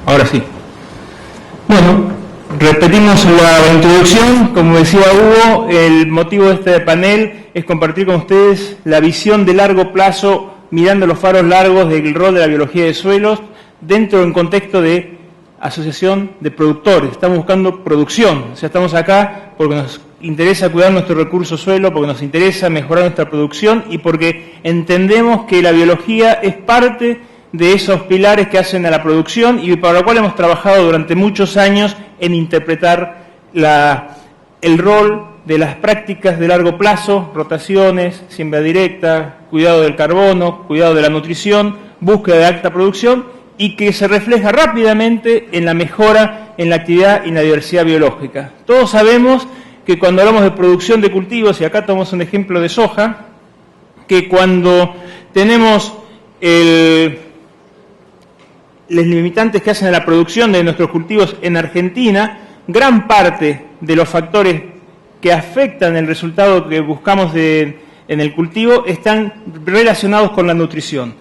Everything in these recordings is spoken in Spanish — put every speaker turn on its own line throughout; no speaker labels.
Ahora sí. Bueno, repetimos la introducción. Como decía Hugo, el motivo de este panel es compartir con ustedes la visión de largo plazo, mirando los faros largos del rol de la biología de suelos dentro de un contexto de asociación de productores. Estamos buscando producción, o sea, estamos acá porque nos interesa cuidar nuestro recurso suelo, porque nos interesa mejorar nuestra producción y porque entendemos que la biología es parte de esos pilares que hacen a la producción y para lo cual hemos trabajado durante muchos años en interpretar el rol de las prácticas de largo plazo, rotaciones, siembra directa, cuidado del carbono, cuidado de la nutrición, búsqueda de alta producción y que se refleja rápidamente en la mejora en la actividad y en la diversidad biológica. Todos sabemos que cuando hablamos de producción de cultivos, y acá tomamos un ejemplo de soja, que cuando tenemos los limitantes que hacen a la producción de nuestros cultivos en Argentina, gran parte de los factores que afectan el resultado que buscamos en el cultivo están relacionados con la nutrición.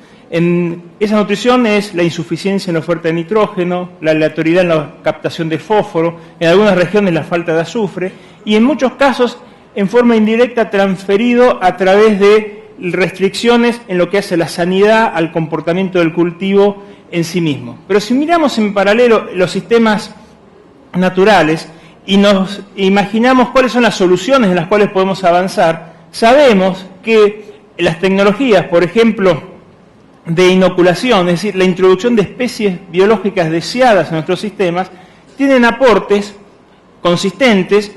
Esa nutrición es la insuficiencia en la oferta de nitrógeno, la aleatoriedad en la captación de fósforo, en algunas regiones la falta de azufre y en muchos casos en forma indirecta transferido a través de restricciones en lo que hace la sanidad al comportamiento del cultivo en sí mismo. Pero si miramos en paralelo los sistemas naturales y nos imaginamos cuáles son las soluciones en las cuales podemos avanzar, sabemos que las tecnologías, por ejemplo, de inoculación, es decir, la introducción de especies biológicas deseadas en nuestros sistemas, tienen aportes consistentes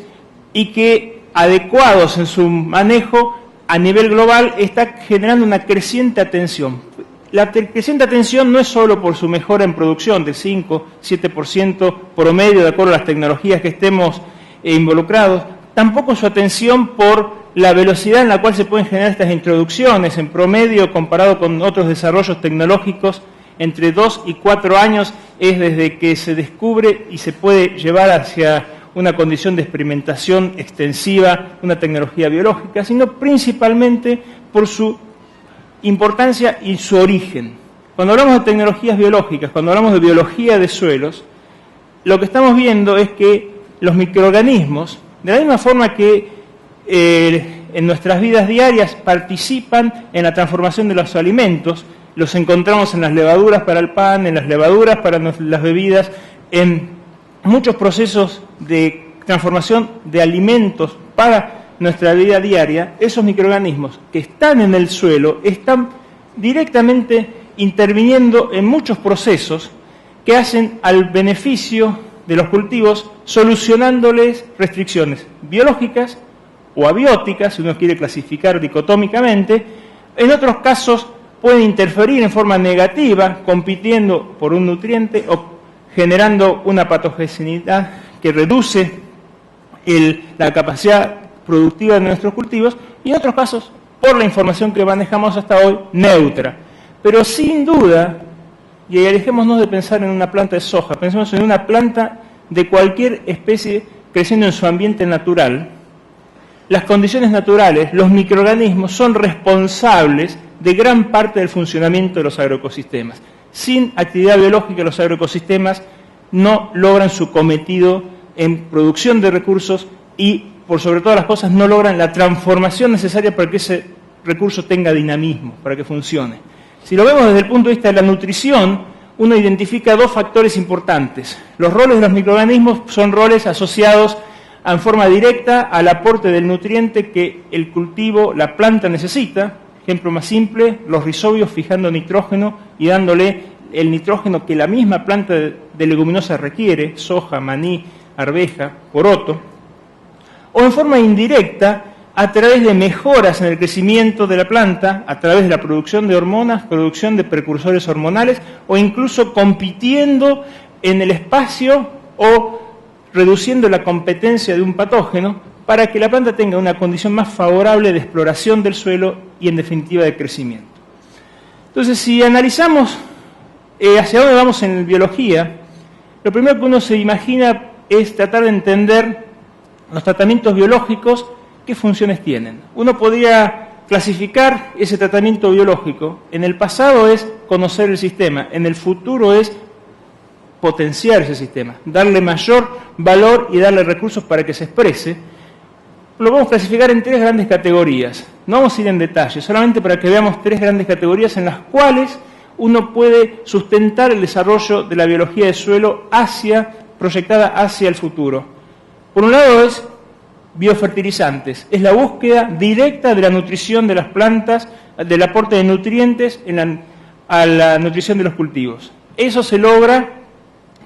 y que, adecuados en su manejo, a nivel global, está generando una creciente atención. La creciente atención no es solo por su mejora en producción del 5-7% promedio de acuerdo a las tecnologías que estemos involucrados, tampoco su atención por la velocidad en la cual se pueden generar estas introducciones, en promedio comparado con otros desarrollos tecnológicos, entre 2 y 4 años es desde que se descubre y se puede llevar hacia una condición de experimentación extensiva, una tecnología biológica, sino principalmente por su importancia y su origen. Cuando hablamos de tecnologías biológicas, cuando hablamos de biología de suelos, lo que estamos viendo es que los microorganismos, de la misma forma que en nuestras vidas diarias participan en la transformación de los alimentos, los encontramos en las levaduras para el pan, en las levaduras para las bebidas, en muchos procesos de transformación de alimentos para nuestra vida diaria. Esos microorganismos que están en el suelo están directamente interviniendo en muchos procesos que hacen al beneficio de los cultivos, solucionándoles restricciones biológicas o abióticas, si uno quiere clasificar dicotómicamente. En otros casos pueden interferir en forma negativa, compitiendo por un nutriente o generando una patogeneidad que reduce la capacidad productiva de nuestros cultivos, y en otros casos, por la información que manejamos hasta hoy, neutra. Pero sin duda, y alejémonos de pensar en una planta de soja, pensemos en una planta de cualquier especie creciendo en su ambiente natural. Las condiciones naturales, los microorganismos, son responsables de gran parte del funcionamiento de los agroecosistemas. Sin actividad biológica, los agroecosistemas no logran su cometido en producción de recursos y, por sobre todas las cosas, no logran la transformación necesaria para que ese recurso tenga dinamismo, para que funcione. Si lo vemos desde el punto de vista de la nutrición, uno identifica dos factores importantes. Los roles de los microorganismos son roles asociados en forma directa al aporte del nutriente que el cultivo, la planta necesita. Ejemplo más simple, los rizobios fijando nitrógeno y dándole el nitrógeno que la misma planta de leguminosa requiere, soja, maní, arveja, poroto. O en forma indirecta, a través de mejoras en el crecimiento de la planta, a través de la producción de hormonas, producción de precursores hormonales, o incluso compitiendo en el espacio o reduciendo la competencia de un patógeno para que la planta tenga una condición más favorable de exploración del suelo y, en definitiva, de crecimiento. Entonces, si analizamos hacia dónde vamos en biología, lo primero que uno se imagina es tratar de entender los tratamientos biológicos, qué funciones tienen. Uno podría clasificar ese tratamiento biológico. En el pasado es conocer el sistema, en el futuro es potenciar ese sistema, darle mayor valor y darle recursos para que se exprese. Lo vamos a clasificar en 3 grandes categorías. No vamos a ir en detalle, solamente para que veamos 3 grandes categorías en las cuales uno puede sustentar el desarrollo de la biología del suelo proyectada hacia el futuro. Por un lado es biofertilizantes, es la búsqueda directa de la nutrición de las plantas, del aporte de nutrientes a la nutrición de los cultivos. Eso se logra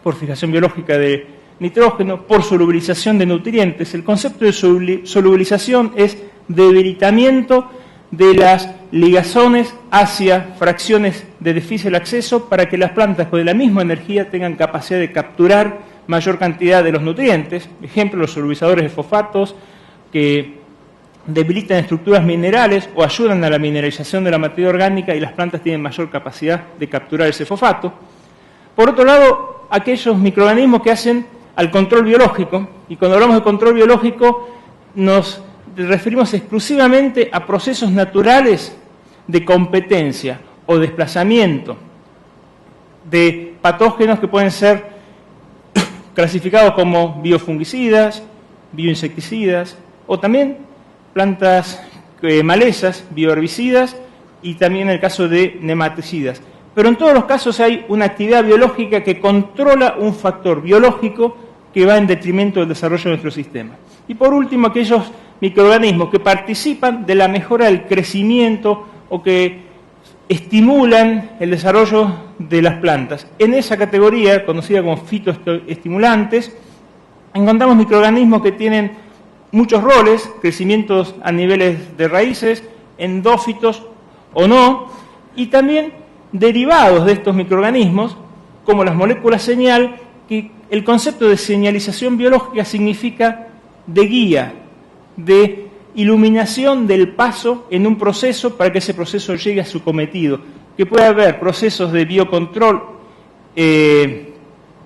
por fijación biológica de nitrógeno, por solubilización de nutrientes. El concepto de solubilización es debilitamiento de las ligazones hacia fracciones de difícil acceso para que las plantas con la misma energía tengan capacidad de capturar mayor cantidad de los nutrientes. Ejemplo, los solubilizadores de fosfatos que debilitan estructuras minerales o ayudan a la mineralización de la materia orgánica y las plantas tienen mayor capacidad de capturar ese fosfato. Por otro lado, aquellos microorganismos que hacen al control biológico, y cuando hablamos de control biológico nos referimos exclusivamente a procesos naturales de competencia o desplazamiento de patógenos que pueden ser clasificados como biofungicidas, bioinsecticidas o también plantas malezas, bioherbicidas y también en el caso de nematicidas. Pero en todos los casos hay una actividad biológica que controla un factor biológico que va en detrimento del desarrollo de nuestro sistema. Y por último, aquellos microorganismos que participan de la mejora del crecimiento o que estimulan el desarrollo de las plantas. En esa categoría, conocida como fitoestimulantes, encontramos microorganismos que tienen muchos roles, crecimientos a niveles de raíces, endófitos o no, y también derivados de estos microorganismos, como las moléculas señal, que el concepto de señalización biológica significa de guía, de iluminación del paso en un proceso para que ese proceso llegue a su cometido, que puede haber procesos de biocontrol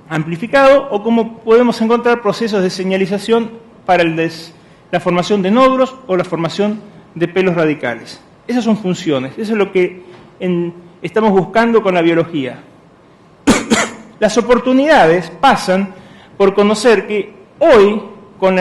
amplificado o como podemos encontrar procesos de señalización para la formación de nódulos o la formación de pelos radicales. Esas son funciones, eso es lo que estamos buscando con la biología. Las oportunidades pasan por conocer que hoy, con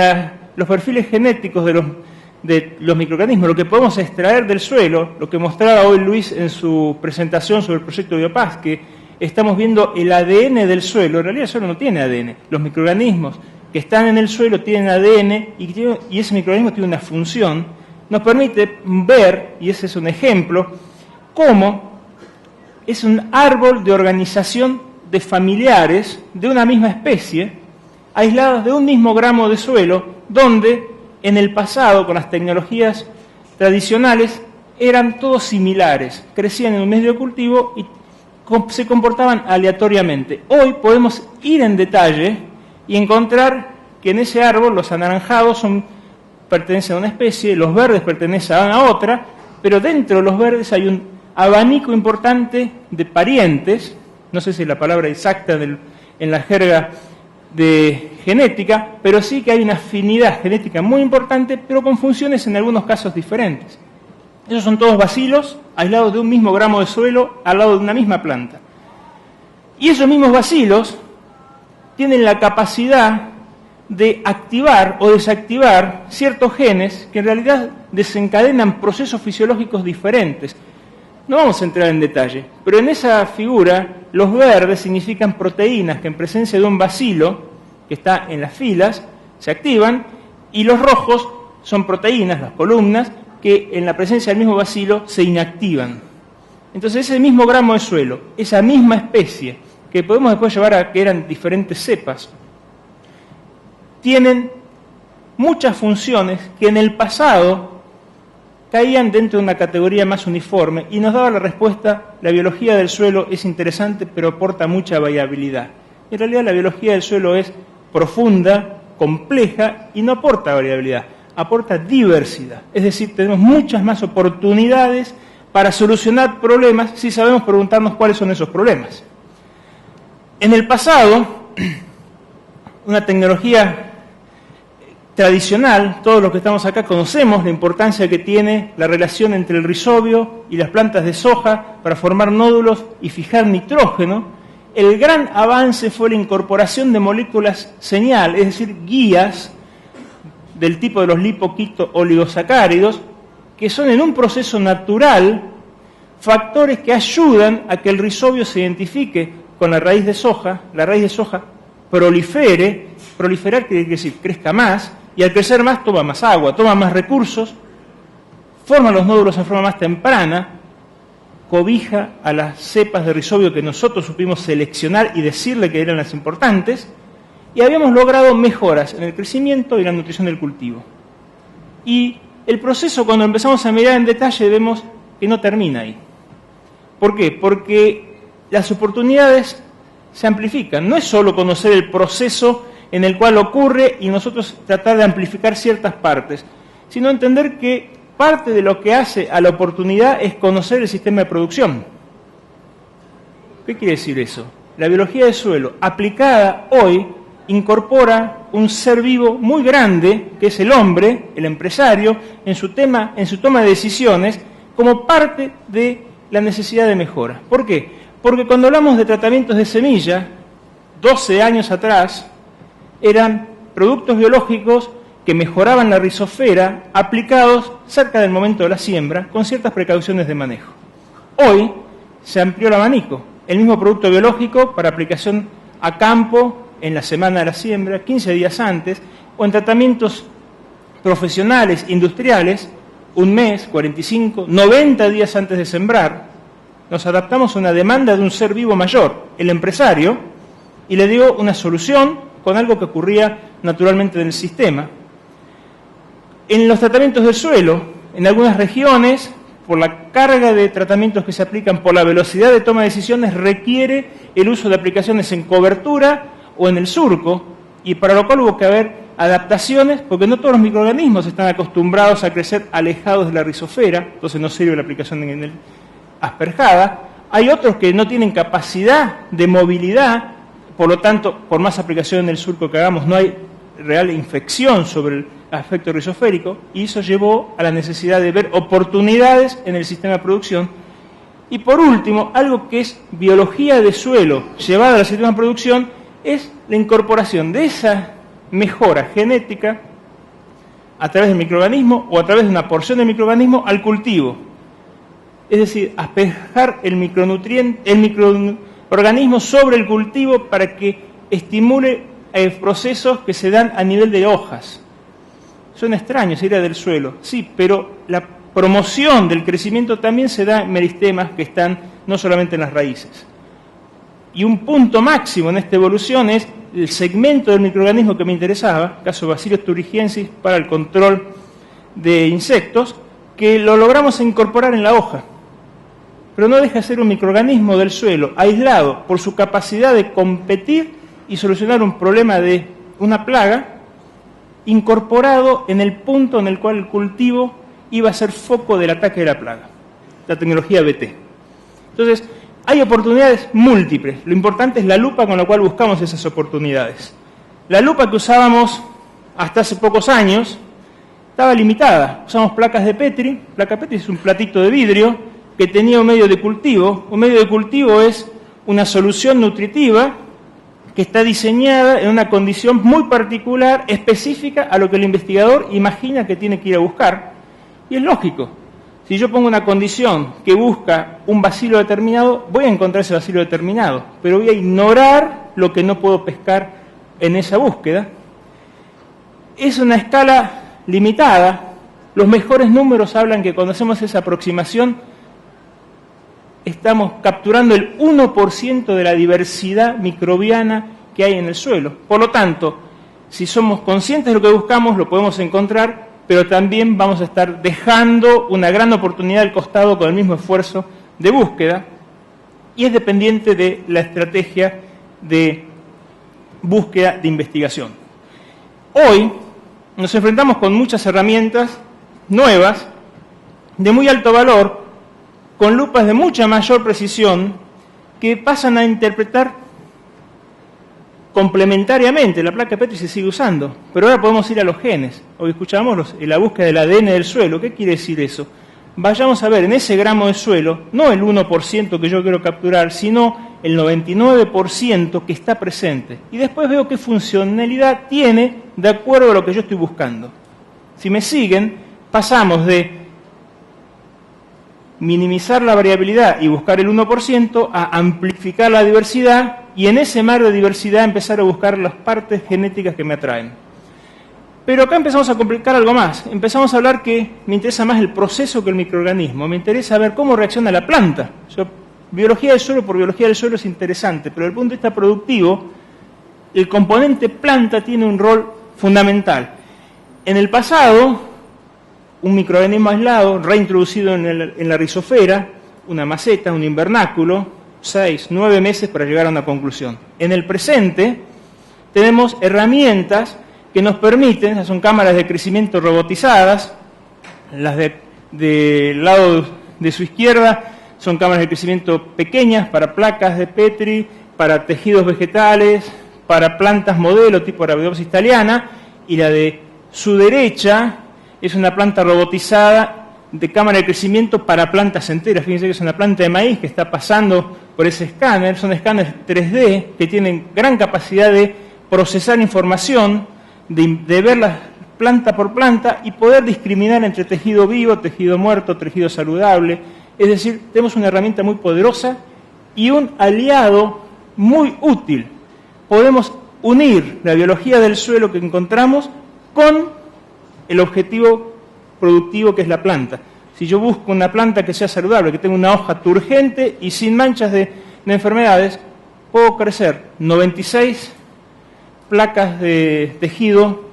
los perfiles genéticos de los microorganismos, lo que podemos extraer del suelo, lo que mostraba hoy Luis en su presentación sobre el proyecto Biopaz, que estamos viendo el ADN del suelo. En realidad el suelo no tiene ADN. Los microorganismos que están en el suelo tienen ADN y ese microorganismo tiene una función. Nos permite ver, y ese es un ejemplo, cómo es un árbol de organización de familiares de una misma especie, aislados de un mismo gramo de suelo, donde en el pasado, con las tecnologías tradicionales, eran todos similares, crecían en un medio de cultivo y se comportaban aleatoriamente. Hoy podemos ir en detalle y encontrar que en ese árbol los anaranjados pertenecen a una especie, los verdes pertenecen a otra, pero dentro de los verdes hay un abanico importante de parientes, no sé si es la palabra exacta en la jerga de genética, pero sí que hay una afinidad genética muy importante, pero con funciones en algunos casos diferentes. Esos son todos bacilos aislados de un mismo gramo de suelo al lado de una misma planta. Y esos mismos bacilos tienen la capacidad de activar o desactivar ciertos genes que en realidad desencadenan procesos fisiológicos diferentes. No vamos a entrar en detalle, pero en esa figura los verdes significan proteínas que en presencia de un bacilo que está en las filas se activan, y los rojos son proteínas, las columnas, que en la presencia del mismo bacilo se inactivan. Entonces ese mismo gramo de suelo, esa misma especie, que podemos después llevar a que eran diferentes cepas, tienen muchas funciones que en el pasado caían dentro de una categoría más uniforme y nos daba la respuesta: la biología del suelo es interesante pero aporta mucha variabilidad. En realidad la biología del suelo es profunda, compleja y no aporta variabilidad, aporta diversidad. Es decir, tenemos muchas más oportunidades para solucionar problemas si sabemos preguntarnos cuáles son esos problemas. En el pasado, una tecnología tradicional, todos los que estamos acá conocemos la importancia que tiene la relación entre el rizobio y las plantas de soja para formar nódulos y fijar nitrógeno, el gran avance fue la incorporación de moléculas señal, es decir, guías del tipo de los lipoquito-oligosacáridos, que son en un proceso natural factores que ayudan a que el rizobio se identifique con la raíz de soja proliferar quiere decir crezca más, y al crecer más toma más agua, toma más recursos, forma los nódulos en forma más temprana, cobija a las cepas de rizobio que nosotros supimos seleccionar y decirle que eran las importantes, y habíamos logrado mejoras en el crecimiento y la nutrición del cultivo. Y el proceso, cuando empezamos a mirar en detalle, vemos que no termina ahí. ¿Por qué? Porque las oportunidades se amplifican. No es solo conocer el proceso en el cual ocurre y nosotros tratar de amplificar ciertas partes, sino entender que parte de lo que hace a la oportunidad es conocer el sistema de producción. ¿Qué quiere decir eso? La biología del suelo, aplicada hoy, incorpora un ser vivo muy grande, que es el hombre, el empresario, en su toma de decisiones, como parte de la necesidad de mejora. ¿Por qué? Porque cuando hablamos de tratamientos de semilla, 12 años atrás, eran productos biológicos que mejoraban la rizosfera aplicados cerca del momento de la siembra con ciertas precauciones de manejo. Hoy se amplió el abanico. El mismo producto biológico para aplicación a campo en la semana de la siembra, 15 días antes, o en tratamientos profesionales, industriales, un mes, 45, 90 días antes de sembrar. Nos adaptamos a una demanda de un ser vivo mayor, el empresario, y le dio una solución con algo que ocurría naturalmente en el sistema. En los tratamientos del suelo, en algunas regiones, por la carga de tratamientos que se aplican, por la velocidad de toma de decisiones, requiere el uso de aplicaciones en cobertura o en el surco, y para lo cual hubo que haber adaptaciones, porque no todos los microorganismos están acostumbrados a crecer alejados de la rizosfera, entonces no sirve la aplicación en el asperjada. Hay otros que no tienen capacidad de movilidad, por lo tanto, por más aplicación en el surco que hagamos, no hay real infección sobre el aspecto rizosférico, y eso llevó a la necesidad de ver oportunidades en el sistema de producción. Y por último, algo que es biología de suelo llevada al sistema de producción es la incorporación de esa mejora genética a través del microorganismo o a través de una porción del microorganismo al cultivo. Es decir, aspejar el microorganismo sobre el cultivo para que estimule procesos que se dan a nivel de hojas. Suena extraño, se irá del suelo, sí, pero la promoción del crecimiento también se da en meristemas que están no solamente en las raíces. Y un punto máximo en esta evolución es el segmento del microorganismo que me interesaba, caso Bacillus thuringiensis, para el control de insectos, que lo logramos incorporar en la hoja. Pero no deja de ser un microorganismo del suelo, aislado por su capacidad de competir y solucionar un problema de una plaga, incorporado en el punto en el cual el cultivo iba a ser foco del ataque de la plaga, la tecnología BT. Entonces, hay oportunidades múltiples. Lo importante es la lupa con la cual buscamos esas oportunidades. La lupa que usábamos hasta hace pocos años estaba limitada. Usamos placas de Petri. Placa Petri es un platito de vidrio que tenía un medio de cultivo. Un medio de cultivo es una solución nutritiva que está diseñada en una condición muy particular, específica a lo que el investigador imagina que tiene que ir a buscar. Y es lógico. Si yo pongo una condición que busca un bacilo determinado, voy a encontrar ese bacilo determinado, pero voy a ignorar lo que no puedo pescar en esa búsqueda. Es una escala limitada. Los mejores números hablan que cuando hacemos esa aproximación estamos capturando el 1% de la diversidad microbiana que hay en el suelo. Por lo tanto, si somos conscientes de lo que buscamos, lo podemos encontrar, pero también vamos a estar dejando una gran oportunidad al costado con el mismo esfuerzo de búsqueda, y es dependiente de la estrategia de búsqueda de investigación. Hoy nos enfrentamos con muchas herramientas nuevas, de muy alto valor, con lupas de mucha mayor precisión, que pasan a interpretar complementariamente. La placa Petri se sigue usando, pero ahora podemos ir a los genes. Hoy escuchamos la búsqueda del ADN del suelo. ¿Qué quiere decir eso? Vayamos a ver en ese gramo de suelo, no el 1% que yo quiero capturar, sino el 99% que está presente. Y después veo qué funcionalidad tiene de acuerdo a lo que yo estoy buscando. Si me siguen, pasamos de minimizar la variabilidad y buscar el 1% a amplificar la diversidad y en ese mar de diversidad empezar a buscar las partes genéticas que me atraen. Pero acá empezamos a complicar algo más. Empezamos a hablar que me interesa más el proceso que el microorganismo. Me interesa ver cómo reacciona la planta. Biología del suelo por biología del suelo es interesante, pero desde el punto de vista productivo, el componente planta tiene un rol fundamental. En el pasado, un microorganismo aislado, reintroducido en la rizosfera, una maceta, un invernáculo, 6, 9 meses para llegar a una conclusión. En el presente, tenemos herramientas que nos permiten, son cámaras de crecimiento robotizadas, las del lado de su izquierda son cámaras de crecimiento pequeñas para placas de Petri, para tejidos vegetales, para plantas modelo tipo Arabidopsis thaliana, y la de su derecha es una planta robotizada de cámara de crecimiento para plantas enteras. Fíjense que es una planta de maíz que está pasando por ese escáner, son escáneres 3D que tienen gran capacidad de procesar información, de ver la planta por planta y poder discriminar entre tejido vivo, tejido muerto, tejido saludable. Es decir, tenemos una herramienta muy poderosa y un aliado muy útil. Podemos unir la biología del suelo que encontramos con el objetivo productivo que es la planta. Si yo busco una planta que sea saludable, que tenga una hoja turgente y sin manchas de enfermedades, puedo crecer 96 placas de tejido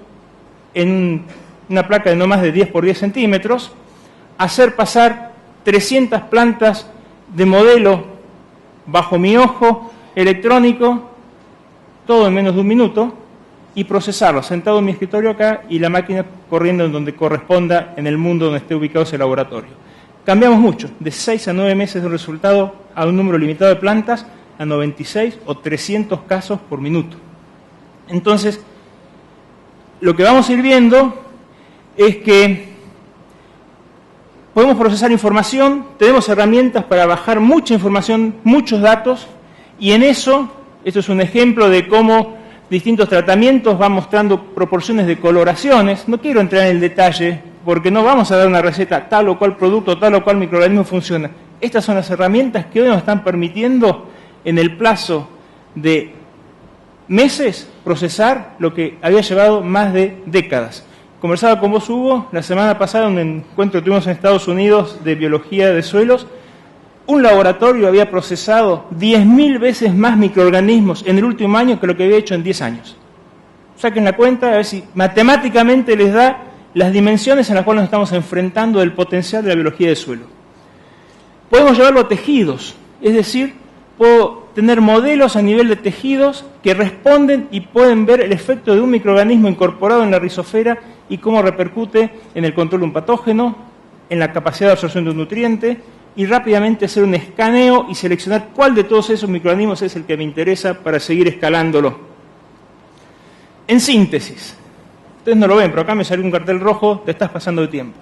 en una placa de no más de 10 por 10 centímetros, hacer pasar 300 plantas de modelo bajo mi ojo electrónico, todo en menos de un minuto, y procesarlo, sentado en mi escritorio acá y la máquina corriendo en donde corresponda en el mundo donde esté ubicado ese laboratorio. Cambiamos mucho, de 6 a 9 meses de un resultado a un número limitado de plantas, a 96 o 300 casos por minuto. Entonces, lo que vamos a ir viendo es que podemos procesar información, tenemos herramientas para bajar mucha información, muchos datos, y en eso, esto es un ejemplo de cómo distintos tratamientos van mostrando proporciones de coloraciones. No quiero entrar en el detalle, porque no vamos a dar una receta, tal o cual producto, tal o cual microorganismo funciona. Estas son las herramientas que hoy nos están permitiendo, en el plazo de meses, procesar lo que había llevado más de décadas. Conversaba con vos, Hugo, la semana pasada en un encuentro que tuvimos en Estados Unidos de biología de suelos. Un laboratorio había procesado 10.000 veces más microorganismos en el último año que lo que había hecho en 10 años. Saquen la cuenta, a ver si matemáticamente les da las dimensiones en las cuales nos estamos enfrentando del potencial de la biología del suelo. Podemos llevarlo a tejidos, es decir, puedo tener modelos a nivel de tejidos que responden y pueden ver el efecto de un microorganismo incorporado en la rizosfera y cómo repercute en el control de un patógeno, en la capacidad de absorción de un nutriente, y rápidamente hacer un escaneo y seleccionar cuál de todos esos microorganismos es el que me interesa para seguir escalándolo. En síntesis, ustedes no lo ven, pero acá me salió un cartel rojo, te estás pasando de tiempo.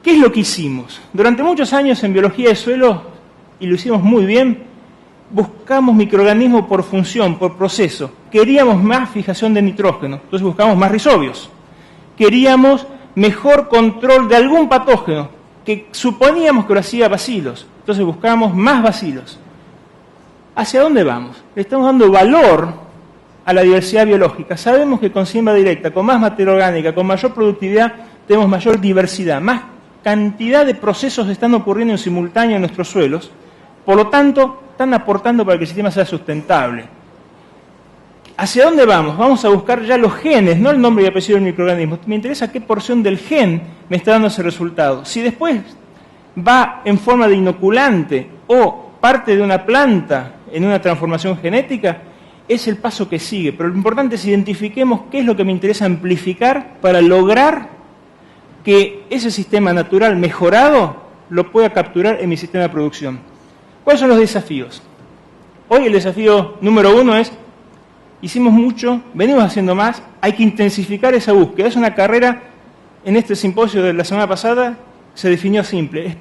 ¿Qué es lo que hicimos? Durante muchos años en biología de suelo, y lo hicimos muy bien, buscamos microorganismos por función, por proceso. Queríamos más fijación de nitrógeno, entonces buscamos más rizobios. Queríamos mejor control de algún patógeno, que suponíamos que lo hacía bacilos, entonces buscamos más bacilos. ¿Hacia dónde vamos? Le estamos dando valor a la diversidad biológica. Sabemos que con siembra directa, con más materia orgánica, con mayor productividad, tenemos mayor diversidad, más cantidad de procesos están ocurriendo en simultáneo en nuestros suelos, por lo tanto, están aportando para que el sistema sea sustentable. ¿Hacia dónde vamos? Vamos a buscar ya los genes, no el nombre y apellido del microorganismo. Me interesa qué porción del gen me está dando ese resultado. Si después va en forma de inoculante o parte de una planta en una transformación genética, es el paso que sigue. Pero lo importante es identifiquemos qué es lo que me interesa amplificar para lograr que ese sistema natural mejorado lo pueda capturar en mi sistema de producción. ¿Cuáles son los desafíos? Hoy el desafío número 1 es: hicimos mucho, venimos haciendo más, hay que intensificar esa búsqueda. Es una carrera, en este simposio de la semana pasada se definió simple, es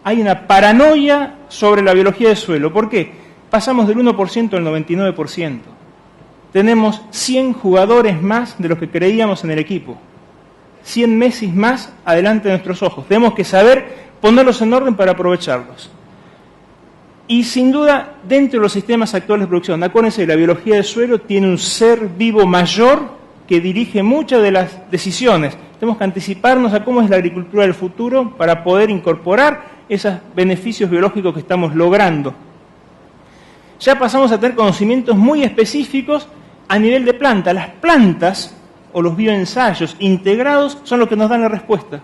hay una paranoia sobre la biología del suelo. ¿Por qué? Pasamos del 1% al 99%. Tenemos 100 jugadores más de los que creíamos en el equipo. 100 Messi más adelante de nuestros ojos. Tenemos que saber ponerlos en orden para aprovecharlos. Y sin duda, dentro de los sistemas actuales de producción, acuérdense, la biología del suelo tiene un ser vivo mayor que dirige muchas de las decisiones. Tenemos que anticiparnos a cómo es la agricultura del futuro para poder incorporar esos beneficios biológicos que estamos logrando. Ya pasamos a tener conocimientos muy específicos a nivel de planta. Las plantas o los bioensayos integrados son los que nos dan la respuesta.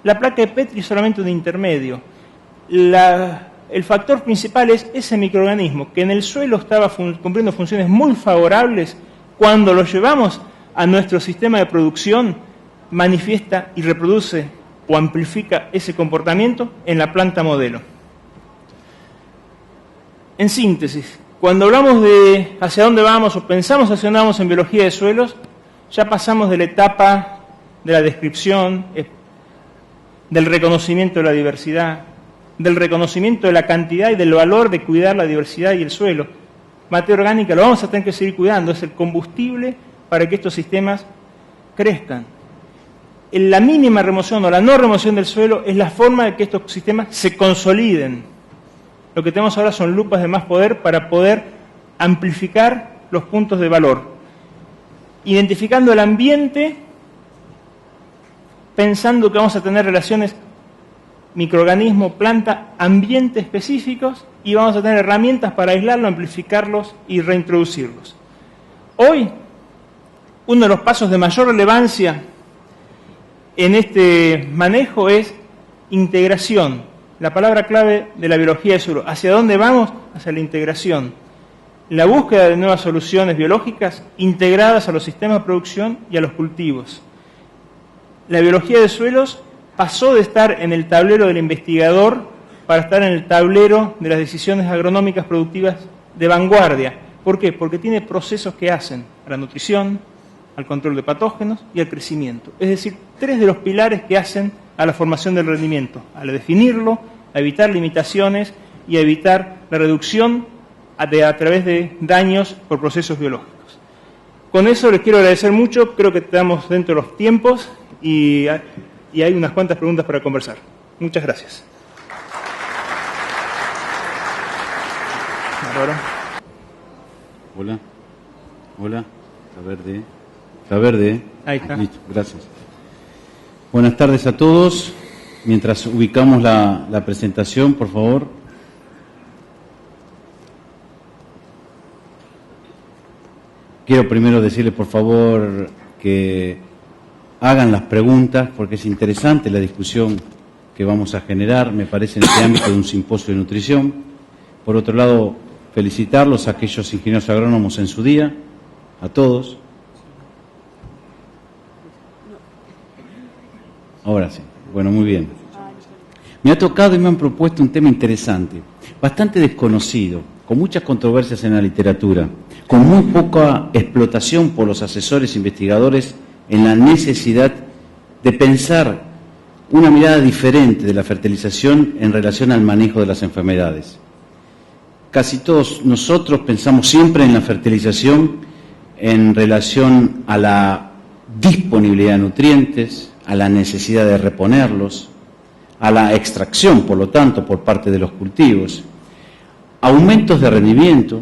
La placa de Petri es solamente un intermedio. El factor principal es ese microorganismo que en el suelo estaba cumpliendo funciones muy favorables. Cuando lo llevamos a nuestro sistema de producción, manifiesta y reproduce o amplifica ese comportamiento en la planta modelo. En síntesis, cuando hablamos de hacia dónde vamos o pensamos hacia dónde vamos en biología de suelos, ya pasamos de la etapa de la descripción, del reconocimiento de la diversidad, del reconocimiento de la cantidad y del valor de cuidar la diversidad y el suelo. Materia orgánica lo vamos a tener que seguir cuidando, es el combustible para que estos sistemas crezcan. La mínima remoción o la no remoción del suelo es la forma de que estos sistemas se consoliden. Lo que tenemos ahora son lupas de más poder para poder amplificar los puntos de valor. Identificando el ambiente, pensando que vamos a tener relaciones microorganismo, planta, ambiente específicos y vamos a tener herramientas para aislarlo, amplificarlos y reintroducirlos. Hoy, uno de los pasos de mayor relevancia en este manejo es integración. La palabra clave de la biología del suelo. ¿Hacia dónde vamos? Hacia la integración. La búsqueda de nuevas soluciones biológicas integradas a los sistemas de producción y a los cultivos. La biología de suelos pasó de estar en el tablero del investigador para estar en el tablero de las decisiones agronómicas productivas de vanguardia. ¿Por qué? Porque tiene procesos que hacen a la nutrición, al control de patógenos y al crecimiento. Es decir, 3 de los pilares que hacen a la formación del rendimiento, a definirlo, a evitar limitaciones y a evitar la reducción a través de daños por procesos biológicos. Con eso les quiero agradecer mucho, creo que estamos dentro de los tiempos y hay unas cuantas preguntas para conversar. Muchas gracias.
Hola. Hola. Está verde.
Ahí está.
Listo, gracias. Buenas tardes a todos. Mientras ubicamos la presentación, por favor. Quiero primero decirles, por favor, que hagan las preguntas, porque es interesante la discusión que vamos a generar, me parece, en este ámbito de un simposio de nutrición. Por otro lado, felicitarlos a aquellos ingenieros agrónomos en su día, a todos. Ahora sí, bueno, muy bien. Me ha tocado y me han propuesto un tema interesante, bastante desconocido, con muchas controversias en la literatura, con muy poca explotación por los asesores investigadores en la necesidad de pensar una mirada diferente de la fertilización en relación al manejo de las enfermedades. Casi todos nosotros pensamos siempre en la fertilización en relación a la disponibilidad de nutrientes, a la necesidad de reponerlos, a la extracción, por lo tanto, por parte de los cultivos, aumentos de rendimiento,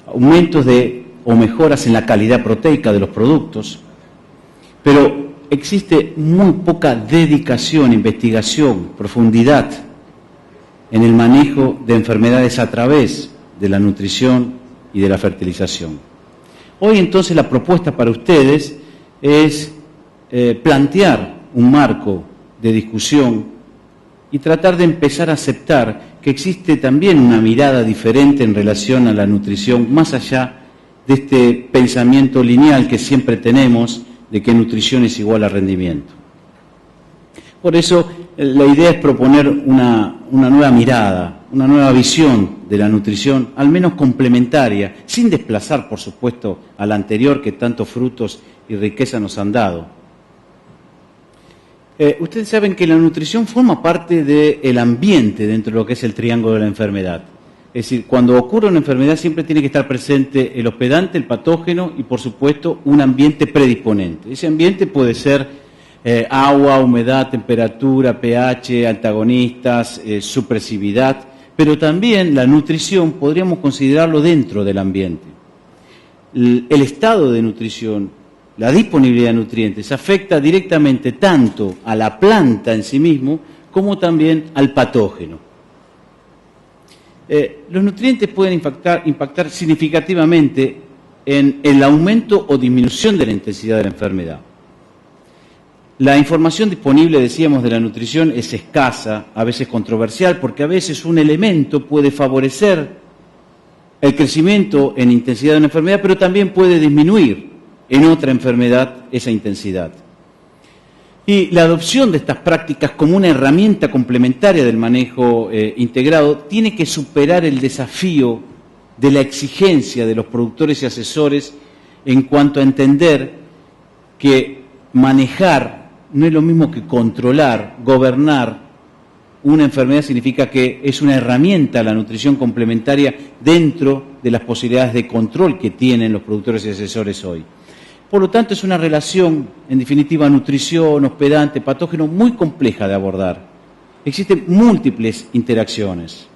aumentos o mejoras en la calidad proteica de los productos, pero existe muy poca dedicación, investigación, profundidad en el manejo de enfermedades a través de la nutrición y de la fertilización. Hoy entonces la propuesta para ustedes es plantear un marco de discusión y tratar de empezar a aceptar que existe también una mirada diferente en relación a la nutrición, más allá de este pensamiento lineal que siempre tenemos de que nutrición es igual a rendimiento. Por eso la idea es proponer una nueva mirada, una nueva visión de la nutrición, al menos complementaria, sin desplazar, por supuesto, a la anterior que tantos frutos y riqueza nos han dado. Ustedes saben que la nutrición forma parte del ambiente dentro de lo que es el triángulo de la enfermedad. Es decir, cuando ocurre una enfermedad siempre tiene que estar presente el hospedante, el patógeno y, por supuesto, un ambiente predisponente. Ese ambiente puede ser agua, humedad, temperatura, pH, antagonistas, supresividad, pero también la nutrición podríamos considerarlo dentro del ambiente. El estado de nutrición, la disponibilidad de nutrientes, afecta directamente tanto a la planta en sí mismo como también al patógeno. Los nutrientes pueden impactar significativamente en el aumento o disminución de la intensidad de la enfermedad. La información disponible, decíamos, de la nutrición es escasa, a veces controversial, porque a veces un elemento puede favorecer el crecimiento en intensidad de una enfermedad, pero también puede disminuir en otra enfermedad esa intensidad. Y la adopción de estas prácticas como una herramienta complementaria del manejo integrado tiene que superar el desafío de la exigencia de los productores y asesores en cuanto a entender que manejar no es lo mismo que controlar, gobernar una enfermedad significa que es una herramienta la nutrición complementaria dentro de las posibilidades de control que tienen los productores y asesores hoy. Por lo tanto, es una relación, en definitiva, nutrición, hospedante, patógeno, muy compleja de abordar. Existen múltiples interacciones.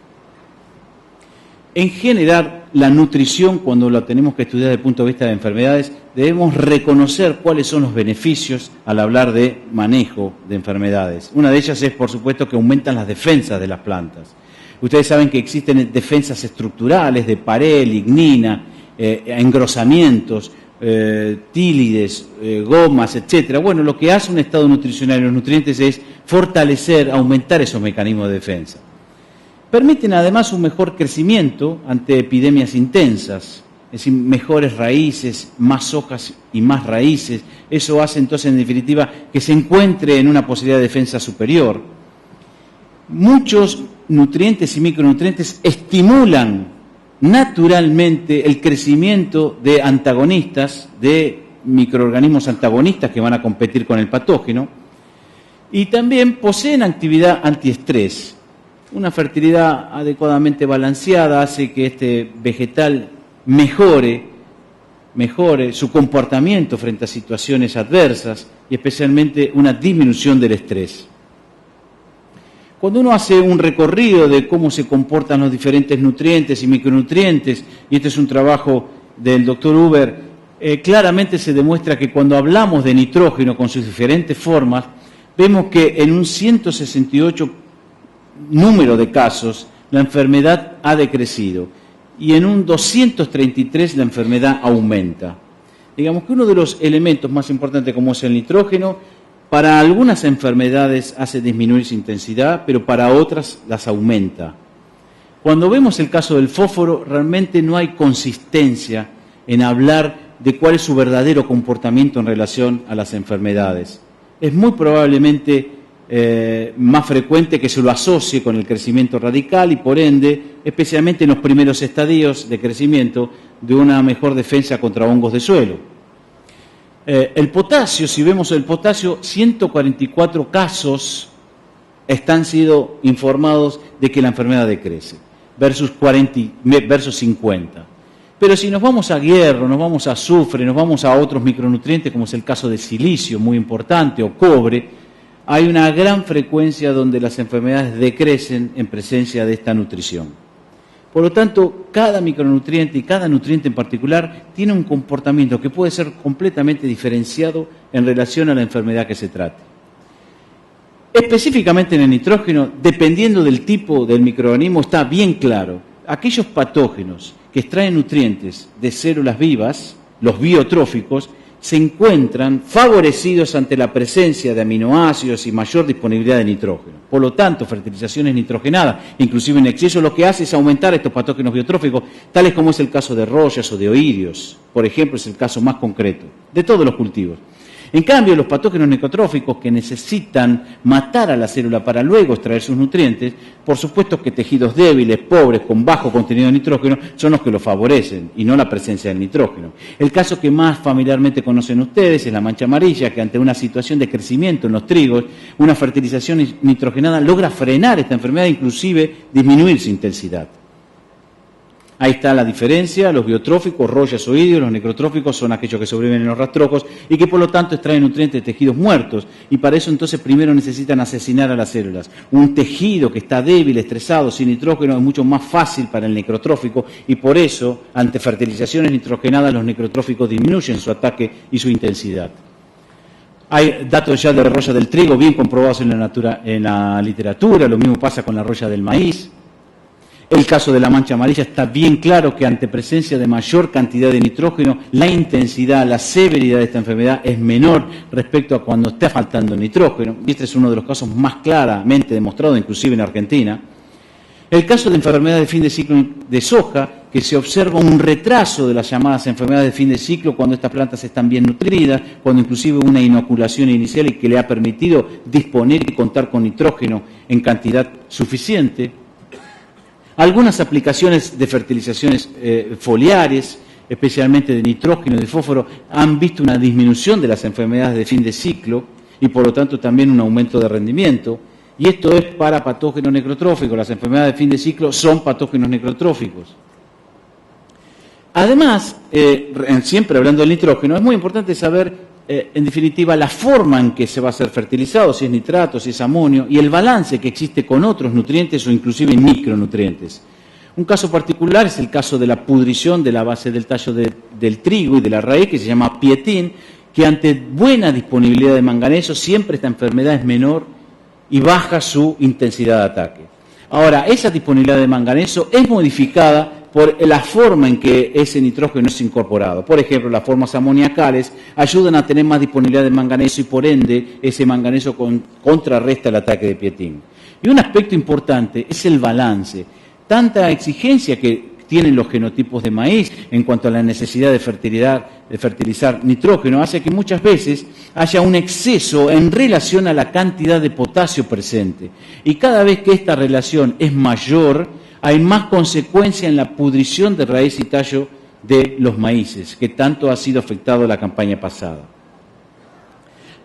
En general, la nutrición, cuando la tenemos que estudiar desde el punto de vista de enfermedades, debemos reconocer cuáles son los beneficios al hablar de manejo de enfermedades. Una de ellas es, por supuesto, que aumentan las defensas de las plantas. Ustedes saben que existen defensas estructurales de pared, lignina, engrosamientos, tílides, gomas, etcétera. Bueno, lo que hace un estado nutricional y los nutrientes es fortalecer, aumentar esos mecanismos de defensa. Permiten además un mejor crecimiento ante epidemias intensas, es decir, mejores raíces, más hojas y más raíces. Eso hace entonces, en definitiva, que se encuentre en una posibilidad de defensa superior. Muchos nutrientes y micronutrientes estimulan naturalmente el crecimiento de antagonistas, de microorganismos antagonistas que van a competir con el patógeno, y también poseen actividad antiestrés. Una fertilidad adecuadamente balanceada hace que este vegetal mejore su comportamiento frente a situaciones adversas y especialmente una disminución del estrés. Cuando uno hace un recorrido de cómo se comportan los diferentes nutrientes y micronutrientes, y este es un trabajo del doctor Huber, claramente se demuestra que cuando hablamos de nitrógeno con sus diferentes formas, vemos que en un 168 número de casos la enfermedad ha decrecido y en un 233 la enfermedad aumenta. Digamos que uno de los elementos más importantes, como es el nitrógeno, para algunas enfermedades hace disminuir su intensidad, pero para otras las aumenta. Cuando vemos el caso del fósforo, realmente no hay consistencia en hablar de cuál es su verdadero comportamiento en relación a las enfermedades. Es muy probablemente más frecuente que se lo asocie con el crecimiento radical y, por ende, especialmente en los primeros estadios de crecimiento, de una mejor defensa contra hongos de suelo. El potasio, si vemos el potasio, 144 casos están sido informados de que la enfermedad decrece, versus 50. Pero si nos vamos a hierro, nos vamos a azufre, nos vamos a otros micronutrientes, como es el caso de silicio, muy importante, o cobre, hay una gran frecuencia donde las enfermedades decrecen en presencia de esta nutrición. Por lo tanto, cada micronutriente y cada nutriente en particular tiene un comportamiento que puede ser completamente diferenciado en relación a la enfermedad que se trate. Específicamente en el nitrógeno, dependiendo del tipo del microorganismo, está bien claro. Aquellos patógenos que extraen nutrientes de células vivas, los biotróficos, se encuentran favorecidos ante la presencia de aminoácidos y mayor disponibilidad de nitrógeno. Por lo tanto, fertilizaciones nitrogenadas, inclusive en exceso, lo que hace es aumentar estos patógenos biotróficos, tales como es el caso de rollas o de oídios, por ejemplo, es el caso más concreto de todos los cultivos. En cambio, los patógenos necrotróficos que necesitan matar a la célula para luego extraer sus nutrientes, por supuesto que tejidos débiles, pobres, con bajo contenido de nitrógeno, son los que lo favorecen y no la presencia del nitrógeno. El caso que más familiarmente conocen ustedes es la mancha amarilla, que ante una situación de crecimiento en los trigos, una fertilización nitrogenada logra frenar esta enfermedad e inclusive disminuir su intensidad. Ahí está la diferencia: los biotróficos, rollas o ídeos, los necrotróficos son aquellos que sobreviven en los rastrojos y que por lo tanto extraen nutrientes de tejidos muertos, y para eso entonces primero necesitan asesinar a las células. Un tejido que está débil, estresado, sin nitrógeno, es mucho más fácil para el necrotrófico, y por eso ante fertilizaciones nitrogenadas los necrotróficos disminuyen su ataque y su intensidad. Hay datos ya de roya del trigo bien comprobados en la literatura, lo mismo pasa con la roya del maíz. El caso de la mancha amarilla está bien claro que ante presencia de mayor cantidad de nitrógeno, la intensidad, la severidad de esta enfermedad es menor respecto a cuando está faltando nitrógeno. Y este es uno de los casos más claramente demostrados, inclusive en Argentina. El caso de enfermedades de fin de ciclo de soja, que se observa un retraso de las llamadas enfermedades de fin de ciclo cuando estas plantas están bien nutridas, cuando inclusive una inoculación inicial y que le ha permitido disponer y contar con nitrógeno en cantidad suficiente. Algunas aplicaciones de fertilizaciones foliares, especialmente de nitrógeno y de fósforo, han visto una disminución de las enfermedades de fin de ciclo y por lo tanto también un aumento de rendimiento. Y esto es para patógenos necrotróficos. Las enfermedades de fin de ciclo son patógenos necrotróficos. Además, siempre hablando del nitrógeno, es muy importante saber, en definitiva, la forma en que se va a ser fertilizado, si es nitrato, si es amonio, y el balance que existe con otros nutrientes o inclusive micronutrientes. Un caso particular es el caso de la pudrición de la base del tallo del trigo y de la raíz, que se llama pietín, que ante buena disponibilidad de manganeso siempre esta enfermedad es menor y baja su intensidad de ataque. Ahora, esa disponibilidad de manganeso es modificada por la forma en que ese nitrógeno es incorporado. Por ejemplo, las formas amoniacales ayudan a tener más disponibilidad de manganeso y por ende ese manganeso contrarresta el ataque de pietín. Y un aspecto importante es el balance. Tanta exigencia que tienen los genotipos de maíz en cuanto a la necesidad de fertilizar nitrógeno hace que muchas veces haya un exceso en relación a la cantidad de potasio presente. Y cada vez que esta relación es mayor, hay más consecuencia en la pudrición de raíz y tallo de los maíces, que tanto ha sido afectado la campaña pasada.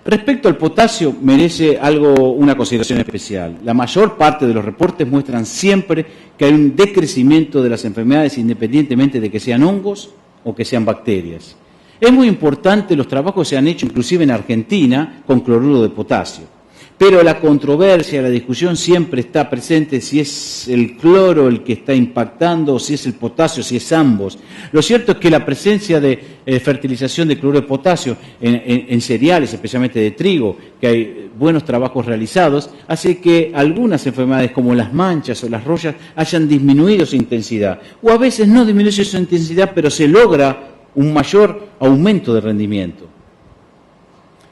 Respecto al potasio, merece una consideración especial. La mayor parte de los reportes muestran siempre que hay un decrecimiento de las enfermedades independientemente de que sean hongos o que sean bacterias. Es muy importante los trabajos que se han hecho inclusive en Argentina con cloruro de potasio. Pero la controversia, la discusión siempre está presente si es el cloro el que está impactando o si es el potasio, si es ambos. Lo cierto es que la presencia de fertilización de cloruro de potasio en cereales, especialmente de trigo, que hay buenos trabajos realizados, hace que algunas enfermedades como las manchas o las rollas hayan disminuido su intensidad. O a veces no disminuye su intensidad, pero se logra un mayor aumento de rendimiento.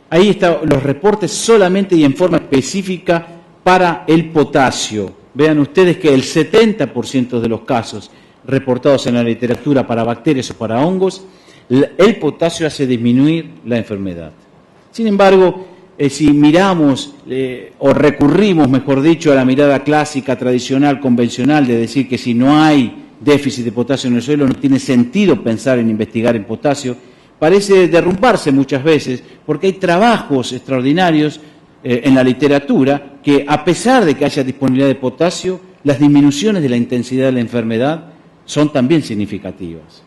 Ahí están los reportes solamente y en forma específica para el potasio. Vean ustedes que el 70% de los casos reportados en la literatura para bacterias o para hongos, el potasio hace disminuir la enfermedad. Sin embargo, si miramos o recurrimos, mejor dicho, a la mirada clásica, tradicional, convencional, de decir que si no hay déficit de potasio en el suelo no tiene sentido pensar en investigar en potasio, parece derrumbarse muchas veces, porque hay trabajos extraordinarios en la literatura que, a pesar de que haya disponibilidad de potasio, las disminuciones de la intensidad de la enfermedad son también significativas.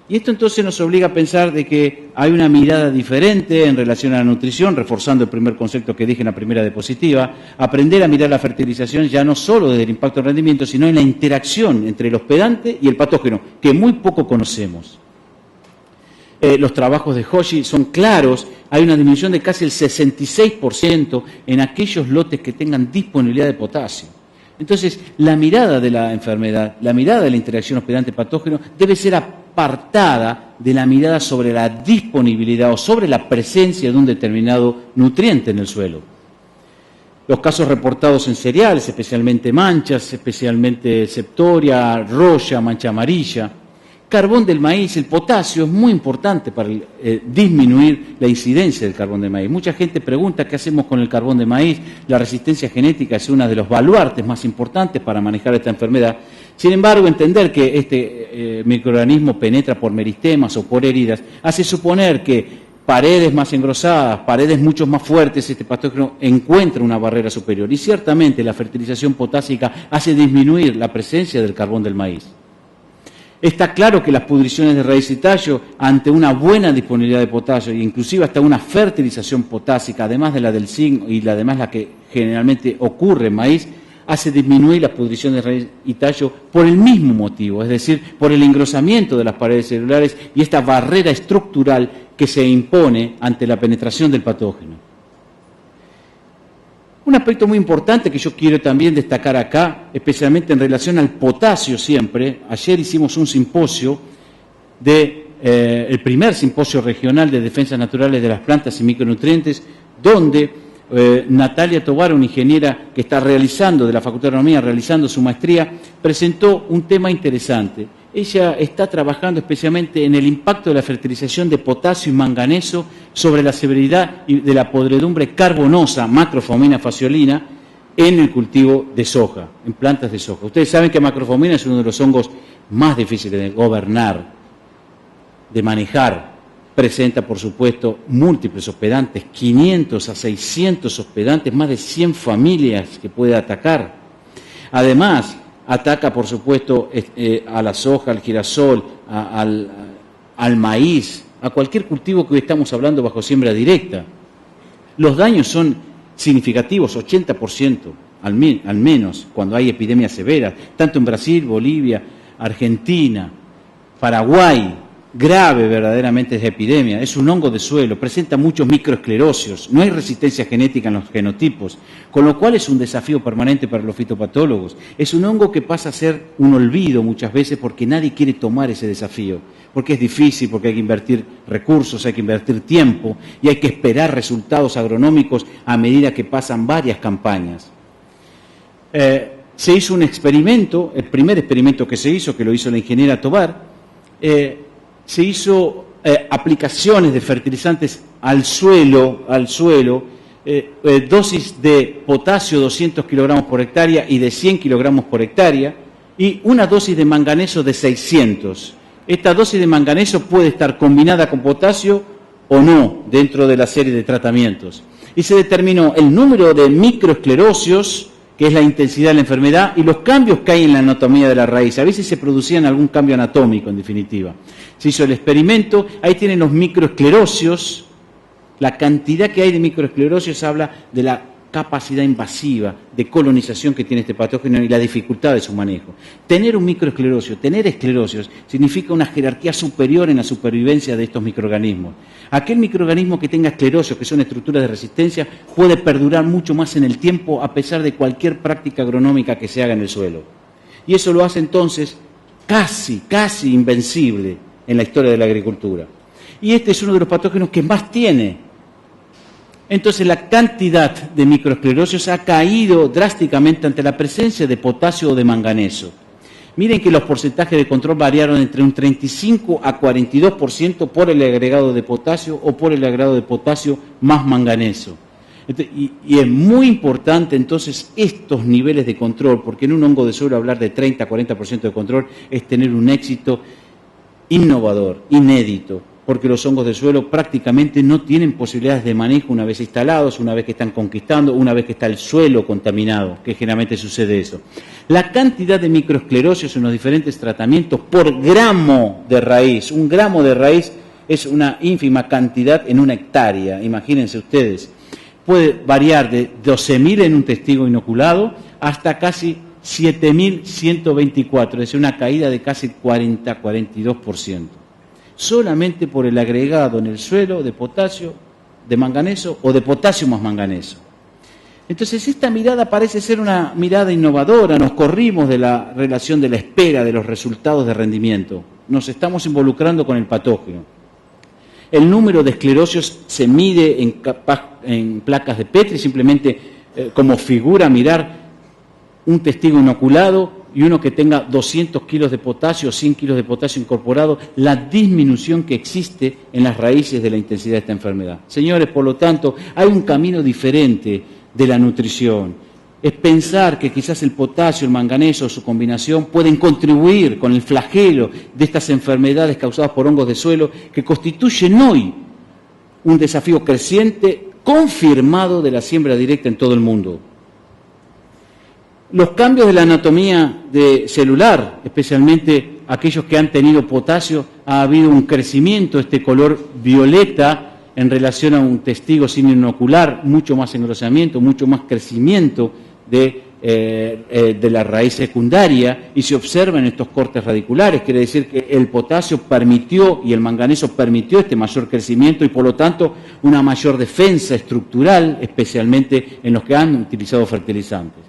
Y esto entonces nos obliga a pensar de que hay una mirada diferente en relación a la nutrición, reforzando el primer concepto que dije en la primera diapositiva, aprender a mirar la fertilización ya no solo desde el impacto del rendimiento, sino en la interacción entre el hospedante y el patógeno, que muy poco conocemos. Los trabajos de Hoshi son claros, hay una disminución de casi el 66% en aquellos lotes que tengan disponibilidad de potasio. Entonces, la mirada de la enfermedad, la mirada de la interacción hospedante-patógeno debe ser apartada de la mirada sobre la disponibilidad o sobre la presencia de un determinado nutriente en el suelo. Los casos reportados en cereales, especialmente manchas, especialmente septoria, roya, mancha amarilla, Carbón del maíz, el potasio es muy importante para disminuir la incidencia del carbón de maíz. Mucha gente pregunta qué hacemos con el carbón de maíz. La resistencia genética es uno de los baluartes más importantes para manejar esta enfermedad. Sin embargo, entender que este microorganismo penetra por meristemas o por heridas hace suponer que paredes más engrosadas, paredes mucho más fuertes, este patógeno encuentra una barrera superior. Y ciertamente la fertilización potásica hace disminuir la presencia del carbón del maíz. Está claro que las pudriciones de raíz y tallo, ante una buena disponibilidad de potasio e inclusive hasta una fertilización potásica, además de la del zinc y además la que generalmente ocurre en maíz, hace disminuir las pudriciones de raíz y tallo por el mismo motivo, es decir, por el engrosamiento de las paredes celulares y esta barrera estructural que se impone ante la penetración del patógeno. Un aspecto muy importante que yo quiero también destacar acá, especialmente en relación al potasio siempre, ayer hicimos un simposio, el primer simposio regional de defensas naturales de las plantas y micronutrientes, donde Natalia Tovar, una ingeniera que está realizando, de la Facultad de Agronomía, realizando su maestría, presentó un tema interesante. Ella está trabajando especialmente en el impacto de la fertilización de potasio y manganeso sobre la severidad de la podredumbre carbonosa, Macrophomina fasciolina, en el cultivo de soja, en plantas de soja. Ustedes saben que Macrophomina es uno de los hongos más difíciles de gobernar, de manejar. Presenta, por supuesto, múltiples hospedantes, 500 a 600 hospedantes, más de 100 familias que puede atacar. Además, ataca, por supuesto, a la soja, al girasol, al maíz, a cualquier cultivo que hoy estamos hablando bajo siembra directa. Los daños son significativos, 80% al menos, cuando hay epidemias severas, tanto en Brasil, Bolivia, Argentina, Paraguay. Grave verdaderamente esa epidemia, es un hongo de suelo, presenta muchos microesclerosios, no hay resistencia genética en los genotipos, con lo cual es un desafío permanente para los fitopatólogos. Es un hongo que pasa a ser un olvido muchas veces porque nadie quiere tomar ese desafío, porque es difícil, porque hay que invertir recursos, hay que invertir tiempo y hay que esperar resultados agronómicos a medida que pasan varias campañas. Se hizo un experimento, el primer experimento que se hizo, que lo hizo la ingeniera Tovar, se hizo aplicaciones de fertilizantes al suelo, dosis de potasio 200 kilogramos por hectárea y de 100 kilogramos por hectárea, y una dosis de manganeso de 600. Esta dosis de manganeso puede estar combinada con potasio o no dentro de la serie de tratamientos. Y se determinó el número de microesclerosios, que es la intensidad de la enfermedad, y los cambios que hay en la anatomía de la raíz. A veces se producían algún cambio anatómico, en definitiva. Se hizo el experimento, ahí tienen los microesclerosios. La cantidad que hay de microesclerosios habla de la capacidad invasiva de colonización que tiene este patógeno y la dificultad de su manejo. Tener un microesclerosio, tener esclerosios, significa una jerarquía superior en la supervivencia de estos microorganismos. Aquel microorganismo que tenga esclerosios, que son estructuras de resistencia, puede perdurar mucho más en el tiempo a pesar de cualquier práctica agronómica que se haga en el suelo. Y eso lo hace entonces casi invencible en la historia de la agricultura. Y este es uno de los patógenos que más tiene. Entonces la cantidad de microesclerosios ha caído drásticamente ante la presencia de potasio o de manganeso. Miren que los porcentajes de control variaron entre un 35 a 42% por el agregado de potasio o por el agregado de potasio más manganeso. Y es muy importante entonces estos niveles de control, porque en un hongo de suelo hablar de 30 a 40% de control es tener un éxito innovador, inédito, porque los hongos de suelo prácticamente no tienen posibilidades de manejo una vez instalados, una vez que están conquistando, una vez que está el suelo contaminado, que generalmente sucede eso. La cantidad de microesclerosios en los diferentes tratamientos por gramo de raíz, un gramo de raíz es una ínfima cantidad en una hectárea, imagínense ustedes. Puede variar de 12.000 en un testigo inoculado hasta casi 7.124, es decir, una caída de casi 42%. Solamente por el agregado en el suelo de potasio, de manganeso o de potasio más manganeso. Entonces esta mirada parece ser una mirada innovadora, nos corrimos de la relación de la espera de los resultados de rendimiento, nos estamos involucrando con el patógeno. El número de esclerosios se mide en placas de Petri, simplemente como figura mirar un testigo inoculado y uno que tenga 200 kilos de potasio o 100 kilos de potasio incorporado, la disminución que existe en las raíces de la intensidad de esta enfermedad. Señores, por lo tanto, hay un camino diferente de la nutrición. Es pensar que quizás el potasio, el manganeso o su combinación pueden contribuir con el flagelo de estas enfermedades causadas por hongos de suelo que constituyen hoy un desafío creciente confirmado de la siembra directa en todo el mundo. Los cambios de la anatomía celular, especialmente aquellos que han tenido potasio, ha habido un crecimiento, este color violeta en relación a un testigo sin inocular, mucho más engrosamiento, mucho más crecimiento de la raíz secundaria, y se observan estos cortes radiculares. Quiere decir que el potasio permitió y el manganeso permitió este mayor crecimiento y por lo tanto una mayor defensa estructural, especialmente en los que han utilizado fertilizantes.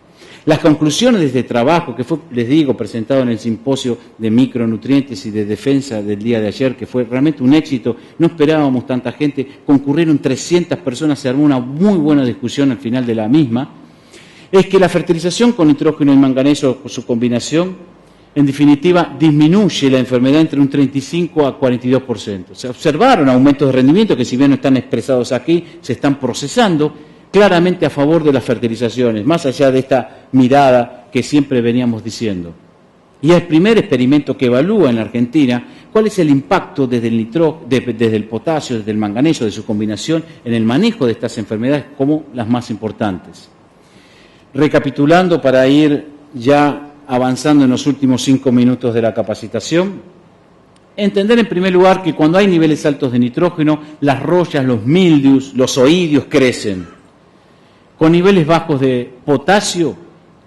Las conclusiones de este trabajo, que fue, les digo, presentado en el simposio de micronutrientes y de defensa del día de ayer, que fue realmente un éxito, no esperábamos tanta gente, concurrieron 300 personas, se armó una muy buena discusión al final de la misma, es que la fertilización con nitrógeno y manganeso, con su combinación, en definitiva, disminuye la enfermedad entre un 35 a 42%. Se observaron aumentos de rendimiento que, si bien no están expresados aquí, se están procesando, claramente a favor de las fertilizaciones, más allá de esta mirada que siempre veníamos diciendo. Y el primer experimento que evalúa en la Argentina cuál es el impacto desde el potasio, desde el manganeso, de su combinación en el manejo de estas enfermedades como las más importantes. Recapitulando para ir ya avanzando en los últimos 5 minutos de la capacitación, entender en primer lugar que cuando hay niveles altos de nitrógeno, las rollas, los mildios, los oidios crecen. Con niveles bajos de potasio,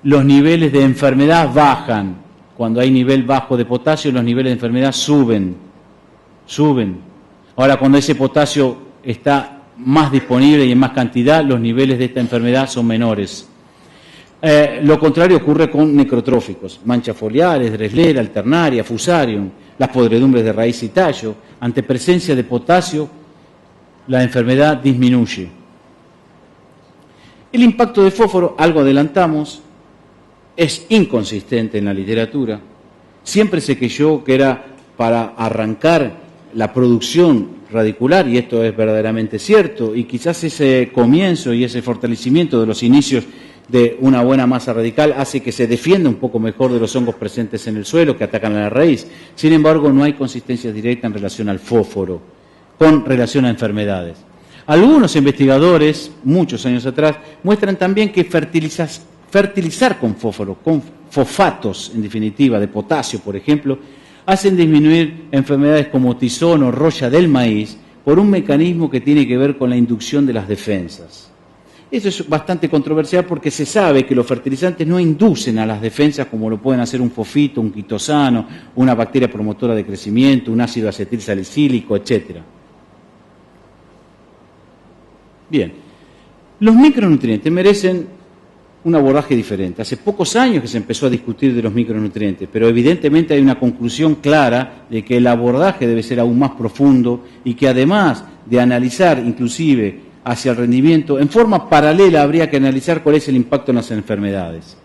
los niveles de enfermedad bajan. Cuando hay nivel bajo de potasio, los niveles de enfermedad suben. Ahora, cuando ese potasio está más disponible y en más cantidad, los niveles de esta enfermedad son menores. Lo contrario ocurre con necrotróficos, manchas foliares, Dressler, alternaria, fusarium, las podredumbres de raíz y tallo. Ante presencia de potasio, la enfermedad disminuye. El impacto de fósforo, algo adelantamos, es inconsistente en la literatura. Siempre se creyó que era para arrancar la producción radicular, y esto es verdaderamente cierto, y quizás ese comienzo y ese fortalecimiento de los inicios de una buena masa radical hace que se defienda un poco mejor de los hongos presentes en el suelo que atacan a la raíz. Sin embargo, no hay consistencia directa en relación al fósforo, con relación a enfermedades. Algunos investigadores, muchos años atrás, muestran también que fertilizar con fósforo, con fosfatos, en definitiva, de potasio, por ejemplo, hacen disminuir enfermedades como tizón o roya del maíz por un mecanismo que tiene que ver con la inducción de las defensas. Eso es bastante controversial porque se sabe que los fertilizantes no inducen a las defensas como lo pueden hacer un fosfito, un quitosano, una bacteria promotora de crecimiento, un ácido acetil salicílico, etc. Bien, los micronutrientes merecen un abordaje diferente. Hace pocos años que se empezó a discutir de los micronutrientes, pero evidentemente hay una conclusión clara de que el abordaje debe ser aún más profundo y que además de analizar inclusive hacia el rendimiento, en forma paralela habría que analizar cuál es el impacto en las enfermedades.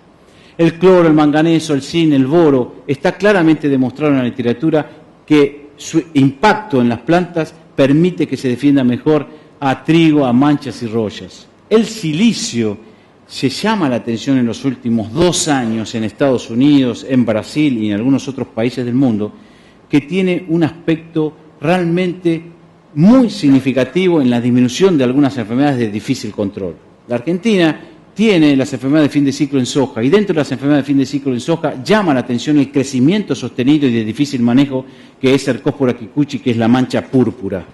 El cloro, el manganeso, el zinc, el boro, está claramente demostrado en la literatura que su impacto en las plantas permite que se defienda mejor a trigo, a manchas y rollas. El silicio se llama la atención en los últimos 2 años en Estados Unidos, en Brasil y en algunos otros países del mundo, que tiene un aspecto realmente muy significativo en la disminución de algunas enfermedades de difícil control. La Argentina tiene las enfermedades de fin de ciclo en soja y dentro de las enfermedades de fin de ciclo en soja llama la atención el crecimiento sostenido y de difícil manejo que es Cercospora kikuchi, que es la mancha púrpura.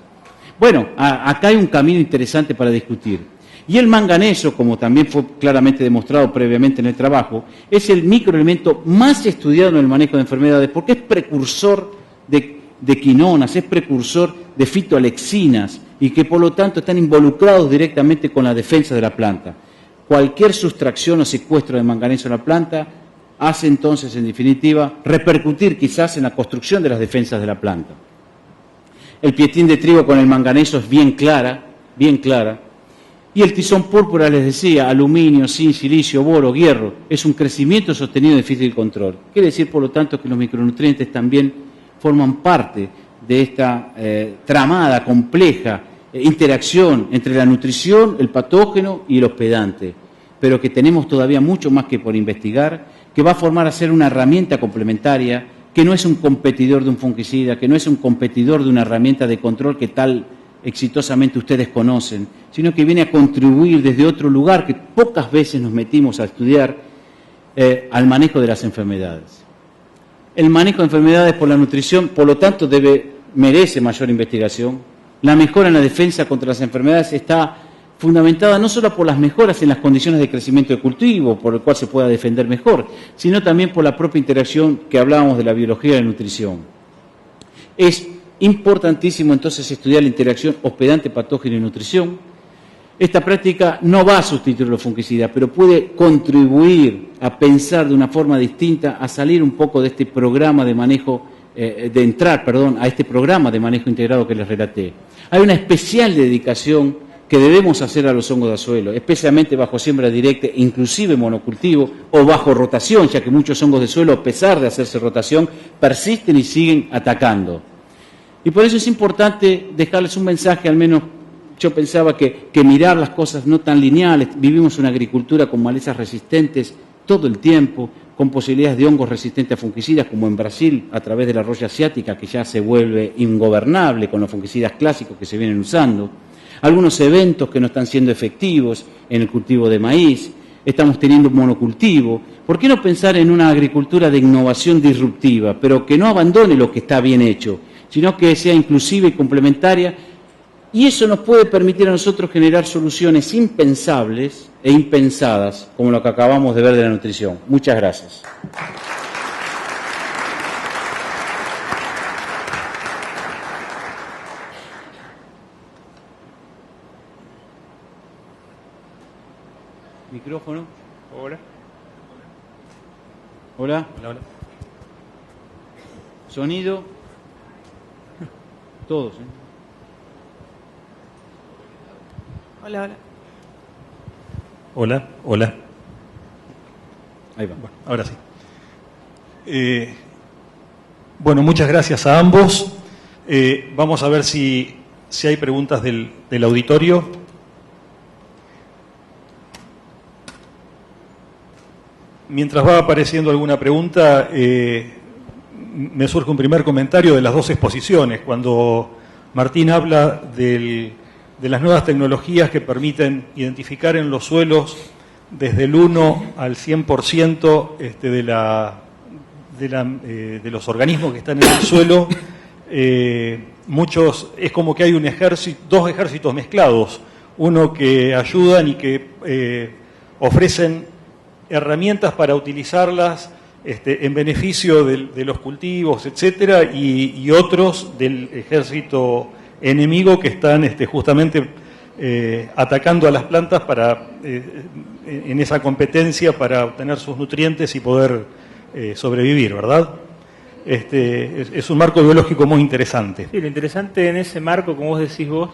Bueno, acá hay un camino interesante para discutir. Y el manganeso, como también fue claramente demostrado previamente en el trabajo, es el microelemento más estudiado en el manejo de enfermedades porque es precursor de quinonas, es precursor de fitoalexinas y que por lo tanto están involucrados directamente con la defensa de la planta. Cualquier sustracción o secuestro de manganeso en la planta hace entonces, en definitiva, repercutir quizás en la construcción de las defensas de la planta. El pietín de trigo con el manganeso es bien clara, Y el tizón púrpura, les decía, aluminio, zinc, silicio, boro, hierro, es un crecimiento sostenido de difícil control. Quiere decir, por lo tanto, que los micronutrientes también forman parte de esta tramada, compleja interacción entre la nutrición, el patógeno y el hospedante, pero que tenemos todavía mucho más que por investigar, que va a formar a ser una herramienta complementaria, que no es un competidor de un fungicida, que no es un competidor de una herramienta de control que tal exitosamente ustedes conocen, sino que viene a contribuir desde otro lugar que pocas veces nos metimos a estudiar, al manejo de las enfermedades. El manejo de enfermedades por la nutrición, por lo tanto, merece mayor investigación. La mejora en la defensa contra las enfermedades está fundamentada no solo por las mejoras en las condiciones de crecimiento de cultivo, por el cual se pueda defender mejor, sino también por la propia interacción que hablábamos de la biología y la nutrición. Es importantísimo entonces estudiar la interacción hospedante, patógeno y nutrición. Esta práctica no va a sustituir los fungicidas, pero puede contribuir a pensar de una forma distinta, a salir un poco de este programa de manejo, a este programa de manejo integrado que les relaté. Hay una especial dedicación que debemos hacer a los hongos de suelo, especialmente bajo siembra directa, inclusive monocultivo o bajo rotación, ya que muchos hongos de suelo, a pesar de hacerse rotación, persisten y siguen atacando. Y por eso es importante dejarles un mensaje, al menos yo pensaba que mirar las cosas no tan lineales. Vivimos una agricultura con malezas resistentes todo el tiempo, con posibilidades de hongos resistentes a fungicidas, como en Brasil, a través de la roya asiática, que ya se vuelve ingobernable con los fungicidas clásicos que se vienen usando. Algunos eventos que no están siendo efectivos en el cultivo de maíz. Estamos teniendo un monocultivo. ¿Por qué no pensar en una agricultura de innovación disruptiva, pero que no abandone lo que está bien hecho, sino que sea inclusiva y complementaria? Y eso nos puede permitir a nosotros generar soluciones impensables e impensadas, como lo que acabamos de ver de la nutrición. Muchas gracias. Micrófono.
Hola.
Hola.
Hola, hola.
Sonido. Todos.
Hola, hola.
Hola, hola.
Ahí va.
Bueno, ahora sí. Bueno, muchas gracias a ambos. Vamos a ver si hay preguntas del auditorio. Mientras va apareciendo alguna pregunta, me surge un primer comentario de las dos exposiciones. Cuando Martín habla de las nuevas tecnologías que permiten identificar en los suelos desde el 1 al 100% de los organismos que están en el suelo, es como que hay dos ejércitos mezclados, uno que ayudan y que ofrecen herramientas para utilizarlas en beneficio de los cultivos, etcétera, y otros del ejército enemigo que están justamente atacando a las plantas en esa competencia para obtener sus nutrientes y poder sobrevivir, ¿verdad? Es un marco biológico muy interesante.
Sí, lo interesante en ese marco, como vos decís vos,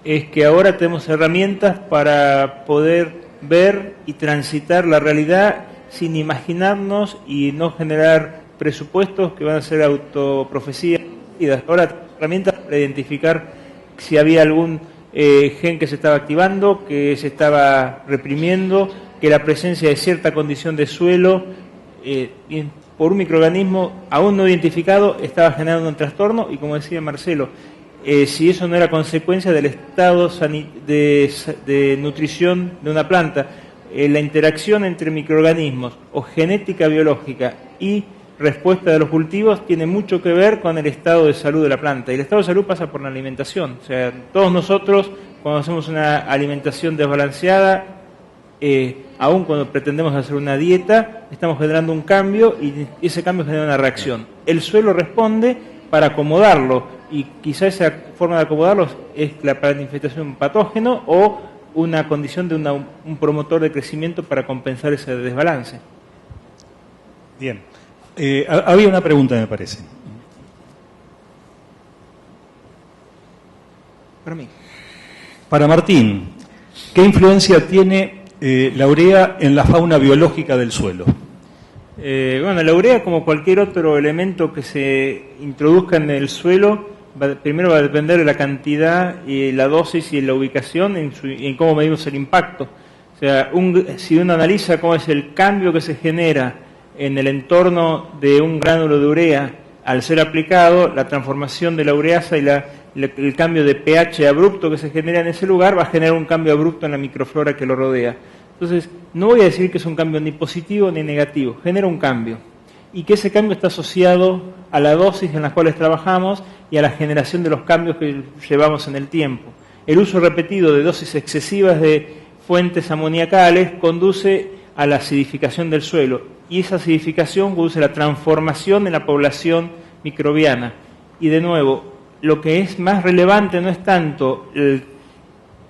es que ahora tenemos herramientas para poder ver y transitar la realidad sin imaginarnos y no generar presupuestos que van a ser autoprofecías. Ahora herramientas para identificar si había algún gen que se estaba activando, que se estaba reprimiendo, que la presencia de cierta condición de suelo por un microorganismo aún no identificado estaba generando un trastorno, y como decía Marcelo, si eso no era consecuencia del estado de nutrición de una planta, la interacción entre microorganismos o genética biológica y respuesta de los cultivos tiene mucho que ver con el estado de salud de la planta. Y el estado de salud pasa por la alimentación. O sea, todos nosotros, cuando hacemos una alimentación desbalanceada, aun cuando pretendemos hacer una dieta, estamos generando un cambio y ese cambio genera una reacción. El suelo responde para acomodarlo, y quizá esa forma de acomodarlo es la manifestación de un patógeno o una condición de un promotor de crecimiento para compensar ese desbalance.
Bien. Había una pregunta, me parece.
Para mí.
Para Martín, ¿Qué influencia tiene la urea en la fauna biológica del suelo?
Bueno, la urea, como cualquier otro elemento que se introduzca en el suelo, primero va a depender de la cantidad y la dosis y la ubicación en cómo medimos el impacto. O sea, si uno analiza cómo es el cambio que se genera en el entorno de un gránulo de urea al ser aplicado, la transformación de la ureasa y el cambio de pH abrupto que se genera en ese lugar va a generar un cambio abrupto en la microflora que lo rodea. Entonces, no voy a decir que es un cambio ni positivo ni negativo, genera un cambio. Y que ese cambio está asociado a la dosis en las cuales trabajamos y a la generación de los cambios que llevamos en el tiempo. El uso repetido de dosis excesivas de fuentes amoníacales conduce a la acidificación del suelo. Y esa acidificación conduce a la transformación de la población microbiana. Y de nuevo, lo que es más relevante no es tanto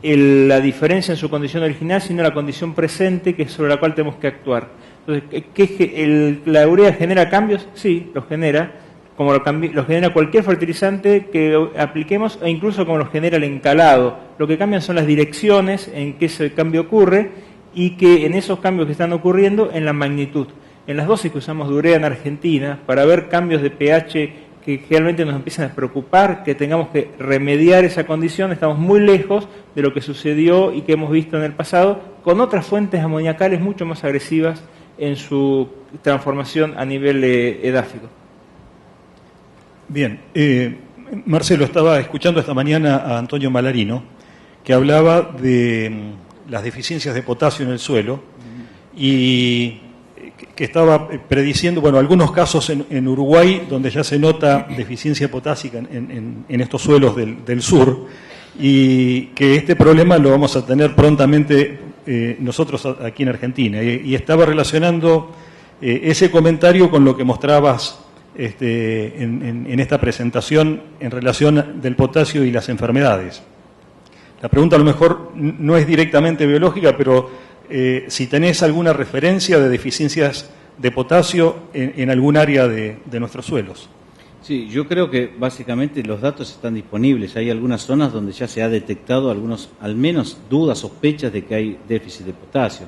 la diferencia en su condición original, sino la condición presente que es sobre la cual tenemos que actuar. Entonces, ¿la urea genera cambios? Sí, los genera, como los genera cualquier fertilizante que apliquemos e incluso como los genera el encalado. Lo que cambian son las direcciones en que ese cambio ocurre y que en esos cambios que están ocurriendo en la magnitud. En las dosis que usamos de urea en Argentina, para ver cambios de pH que realmente nos empiezan a preocupar, que tengamos que remediar esa condición, estamos muy lejos de lo que sucedió y que hemos visto en el pasado con otras fuentes amoniacales mucho más agresivas en su transformación a nivel edáfico.
Bien, Marcelo, estaba escuchando esta mañana a Antonio Malarino, que hablaba de las deficiencias de potasio en el suelo y que estaba prediciendo, bueno, algunos casos en Uruguay donde ya se nota deficiencia potásica en estos suelos del sur, y que este problema lo vamos a tener prontamente nosotros aquí en Argentina. Y estaba relacionando ese comentario con lo que mostrabas en esta presentación en relación del potasio y las enfermedades. La pregunta a lo mejor no es directamente biológica, pero si tenés alguna referencia de deficiencias de potasio en algún área de nuestros suelos.
Sí, yo creo que básicamente los datos están disponibles. Hay algunas zonas donde ya se ha detectado al menos dudas, sospechas de que hay déficit de potasio.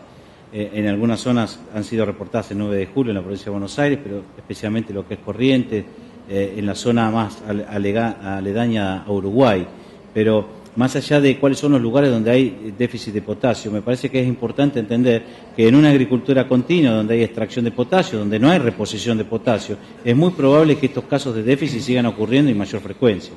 En algunas zonas han sido reportadas el 9 de julio en la provincia de Buenos Aires, pero especialmente lo que es Corrientes, en la zona más aledaña a Uruguay. Pero más allá de cuáles son los lugares donde hay déficit de potasio, me parece que es importante entender que en una agricultura continua, donde hay extracción de potasio, donde no hay reposición de potasio, es muy probable que estos casos de déficit sigan ocurriendo en mayor frecuencia.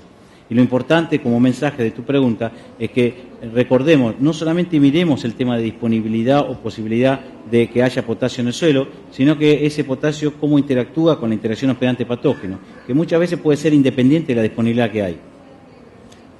Y lo importante, como mensaje de tu pregunta, es que recordemos, no solamente miremos el tema de disponibilidad o posibilidad de que haya potasio en el suelo, sino que ese potasio cómo interactúa con la interacción hospedante-patógeno, que muchas veces puede ser independiente de la disponibilidad que hay.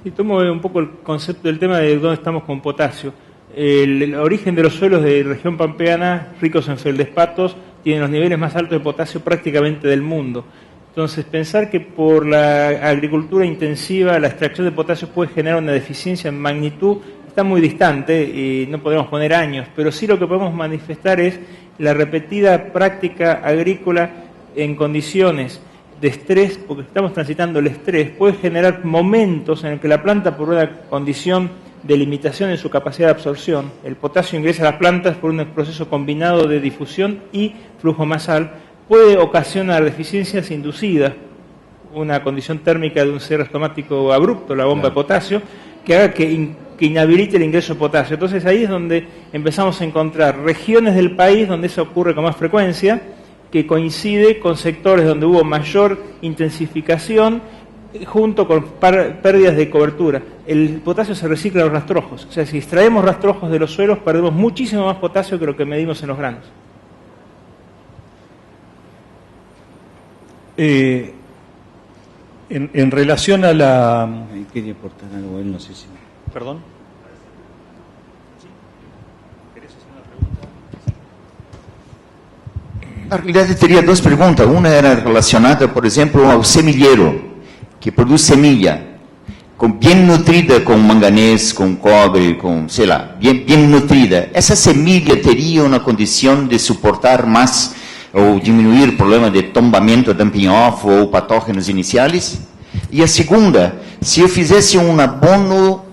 Y tomo un poco el concepto del tema de dónde estamos con potasio. El origen de los suelos de región pampeana, ricos en feldespatos, tienen los niveles más altos de potasio prácticamente del mundo. Entonces, pensar que por la agricultura intensiva la extracción de potasio puede generar una deficiencia en magnitud está muy distante y no podemos poner años, pero sí lo que podemos manifestar es la repetida práctica agrícola en condiciones de estrés, porque estamos transitando el estrés, puede generar momentos en el que la planta, por una condición de limitación en su capacidad de absorción, el potasio ingresa a las plantas por un proceso combinado de difusión y flujo masal, puede ocasionar deficiencias inducidas, una condición térmica de un cierre estomático abrupto, la bomba de potasio, que haga que inhabilite el ingreso de potasio. Entonces ahí es donde empezamos a encontrar regiones del país donde eso ocurre con más frecuencia, que coincide con sectores donde hubo mayor intensificación junto con pérdidas de cobertura. El potasio se recicla en los rastrojos, o sea, si extraemos rastrojos de los suelos perdemos muchísimo más potasio que lo que medimos en los granos.
En relación a la...
Quería aportar algo, él no sé si...
¿Perdón?
Na realidade, teria duas perguntas. Uma era relacionada, por exemplo, ao semilheiro, que produz semilha, bem nutrida com manganês, com cobre, com, sei lá, bem nutrida. Essa semilha teria uma condição de suportar mais ou diminuir o problema de tombamento, dumping off ou patógenos iniciais? E a segunda, se eu fizesse um abono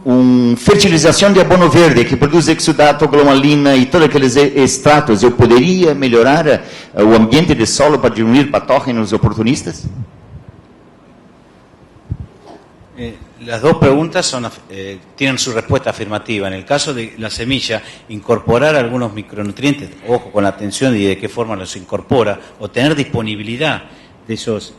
fertilização de abono verde que produz exudato, glomalina e todos aqueles extratos, eu poderia melhorar o ambiente de solo para diminuir patógenos oportunistas?
Las dos preguntas tienen su respuesta afirmativa. En el caso de la semilla, incorporar algunos micronutrientes, ojo con la atención y de qué forma los incorpora, o tener disponibilidad de esos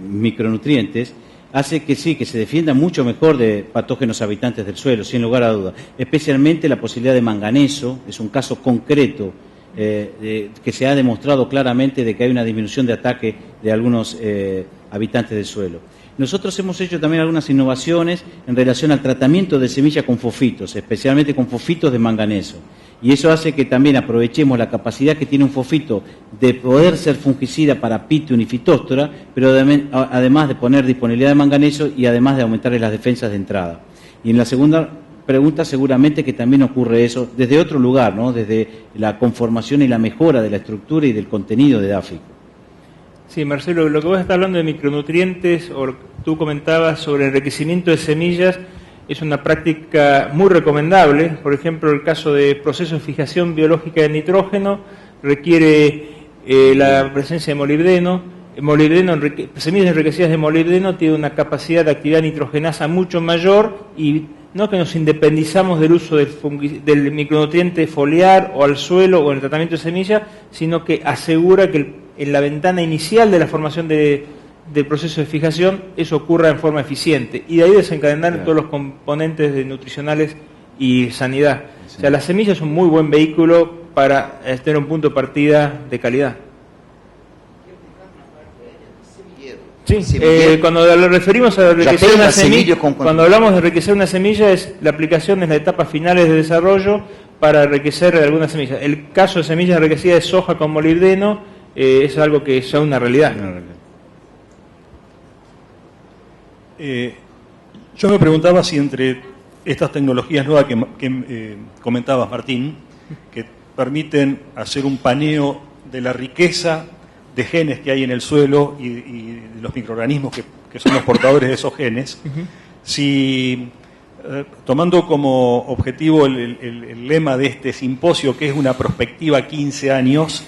micronutrientes, hace que sí, que se defienda mucho mejor de patógenos habitantes del suelo, sin lugar a duda. Especialmente la posibilidad de manganeso, es un caso concreto que se ha demostrado claramente de que hay una disminución de ataque de algunos habitantes del suelo. Nosotros hemos hecho también algunas innovaciones en relación al tratamiento de semilla con fosfitos, especialmente con fosfitos de manganeso. Y eso hace que también aprovechemos la capacidad que tiene un fosfito de poder ser fungicida para Pythium y Phytophthora, pero además de poner disponibilidad de manganeso y además de aumentar las defensas de entrada. Y en la segunda pregunta seguramente que también ocurre eso desde otro lugar, ¿no? Desde la conformación y la mejora de la estructura y del contenido de Dáfico.
Sí, Marcelo, lo que vos estás hablando de micronutrientes, o tú comentabas sobre enriquecimiento de semillas, es una práctica muy recomendable. Por ejemplo, el caso de proceso de fijación biológica de nitrógeno requiere la presencia de molibdeno. Semillas enriquecidas de molibdeno tienen una capacidad de actividad nitrogenasa mucho mayor, y no que nos independizamos del uso del micronutriente foliar o al suelo o en el tratamiento de semillas, sino que asegura que en la ventana inicial de la formación del proceso de fijación eso ocurra en forma eficiente, y de ahí desencadenar todos los componentes nutricionales y sanidad. Sí. O sea, la semilla es un muy buen vehículo para tener un punto de partida de calidad. Sí, cuando lo referimos a enriquecer una semilla, cuando hablamos de enriquecer una semilla, la aplicación en las etapas finales de desarrollo para enriquecer alguna semilla. El caso de semillas enriquecidas de soja con molibdeno es algo que es ya una realidad.
Yo me preguntaba si entre estas tecnologías nuevas que comentabas, Martín, que permiten hacer un paneo de la riqueza de genes que hay en el suelo y de los microorganismos que son los portadores de esos genes, si tomando como objetivo el lema de este simposio, que es una perspectiva a 15 años,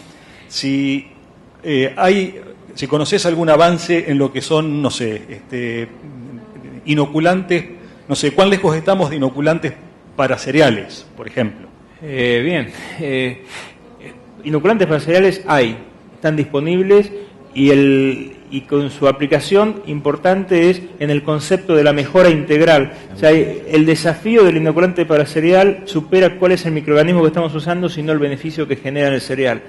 si conoces algún avance en lo que son, no sé, inoculantes, no sé, ¿cuán lejos estamos de inoculantes para cereales, por ejemplo?
Bien, inoculantes para cereales están disponibles, y con su aplicación importante es en el concepto de la mejora integral. O sea, el desafío del inoculante para cereal supera cuál es el microorganismo que estamos usando, sino el beneficio que genera en el cereal.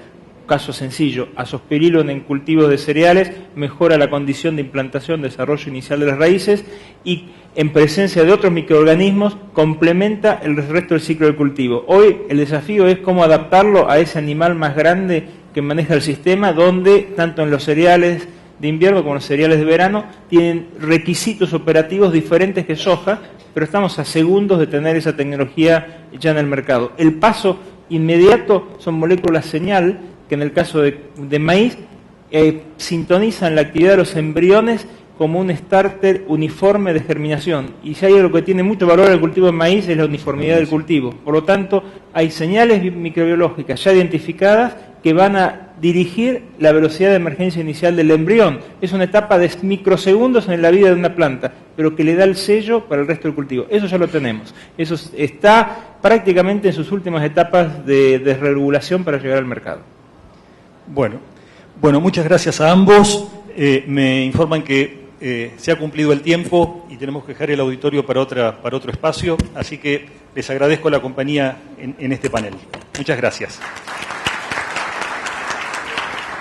Caso sencillo, azospirilo en cultivos de cereales mejora la condición de implantación, desarrollo inicial de las raíces, y en presencia de otros microorganismos complementa el resto del ciclo del cultivo. Hoy el desafío es cómo adaptarlo a ese animal más grande que maneja el sistema, donde tanto en los cereales de invierno como en los cereales de verano tienen requisitos operativos diferentes que soja, pero estamos a segundos de tener esa tecnología ya en el mercado. El paso inmediato son moléculas señal que en el caso de maíz sintonizan la actividad de los embriones como un starter uniforme de germinación. Y si hay algo que tiene mucho valor en el cultivo de maíz es la uniformidad del cultivo. Por lo tanto, hay señales microbiológicas ya identificadas que van a dirigir la velocidad de emergencia inicial del embrión. Es una etapa de microsegundos en la vida de una planta, pero que le da el sello para el resto del cultivo. Eso ya lo tenemos. Eso está prácticamente en sus últimas etapas de desregulación para llegar al mercado.
Bueno, muchas gracias a ambos. Me informan que se ha cumplido el tiempo y tenemos que dejar el auditorio para otro espacio, así que les agradezco la compañía en este panel. Muchas gracias.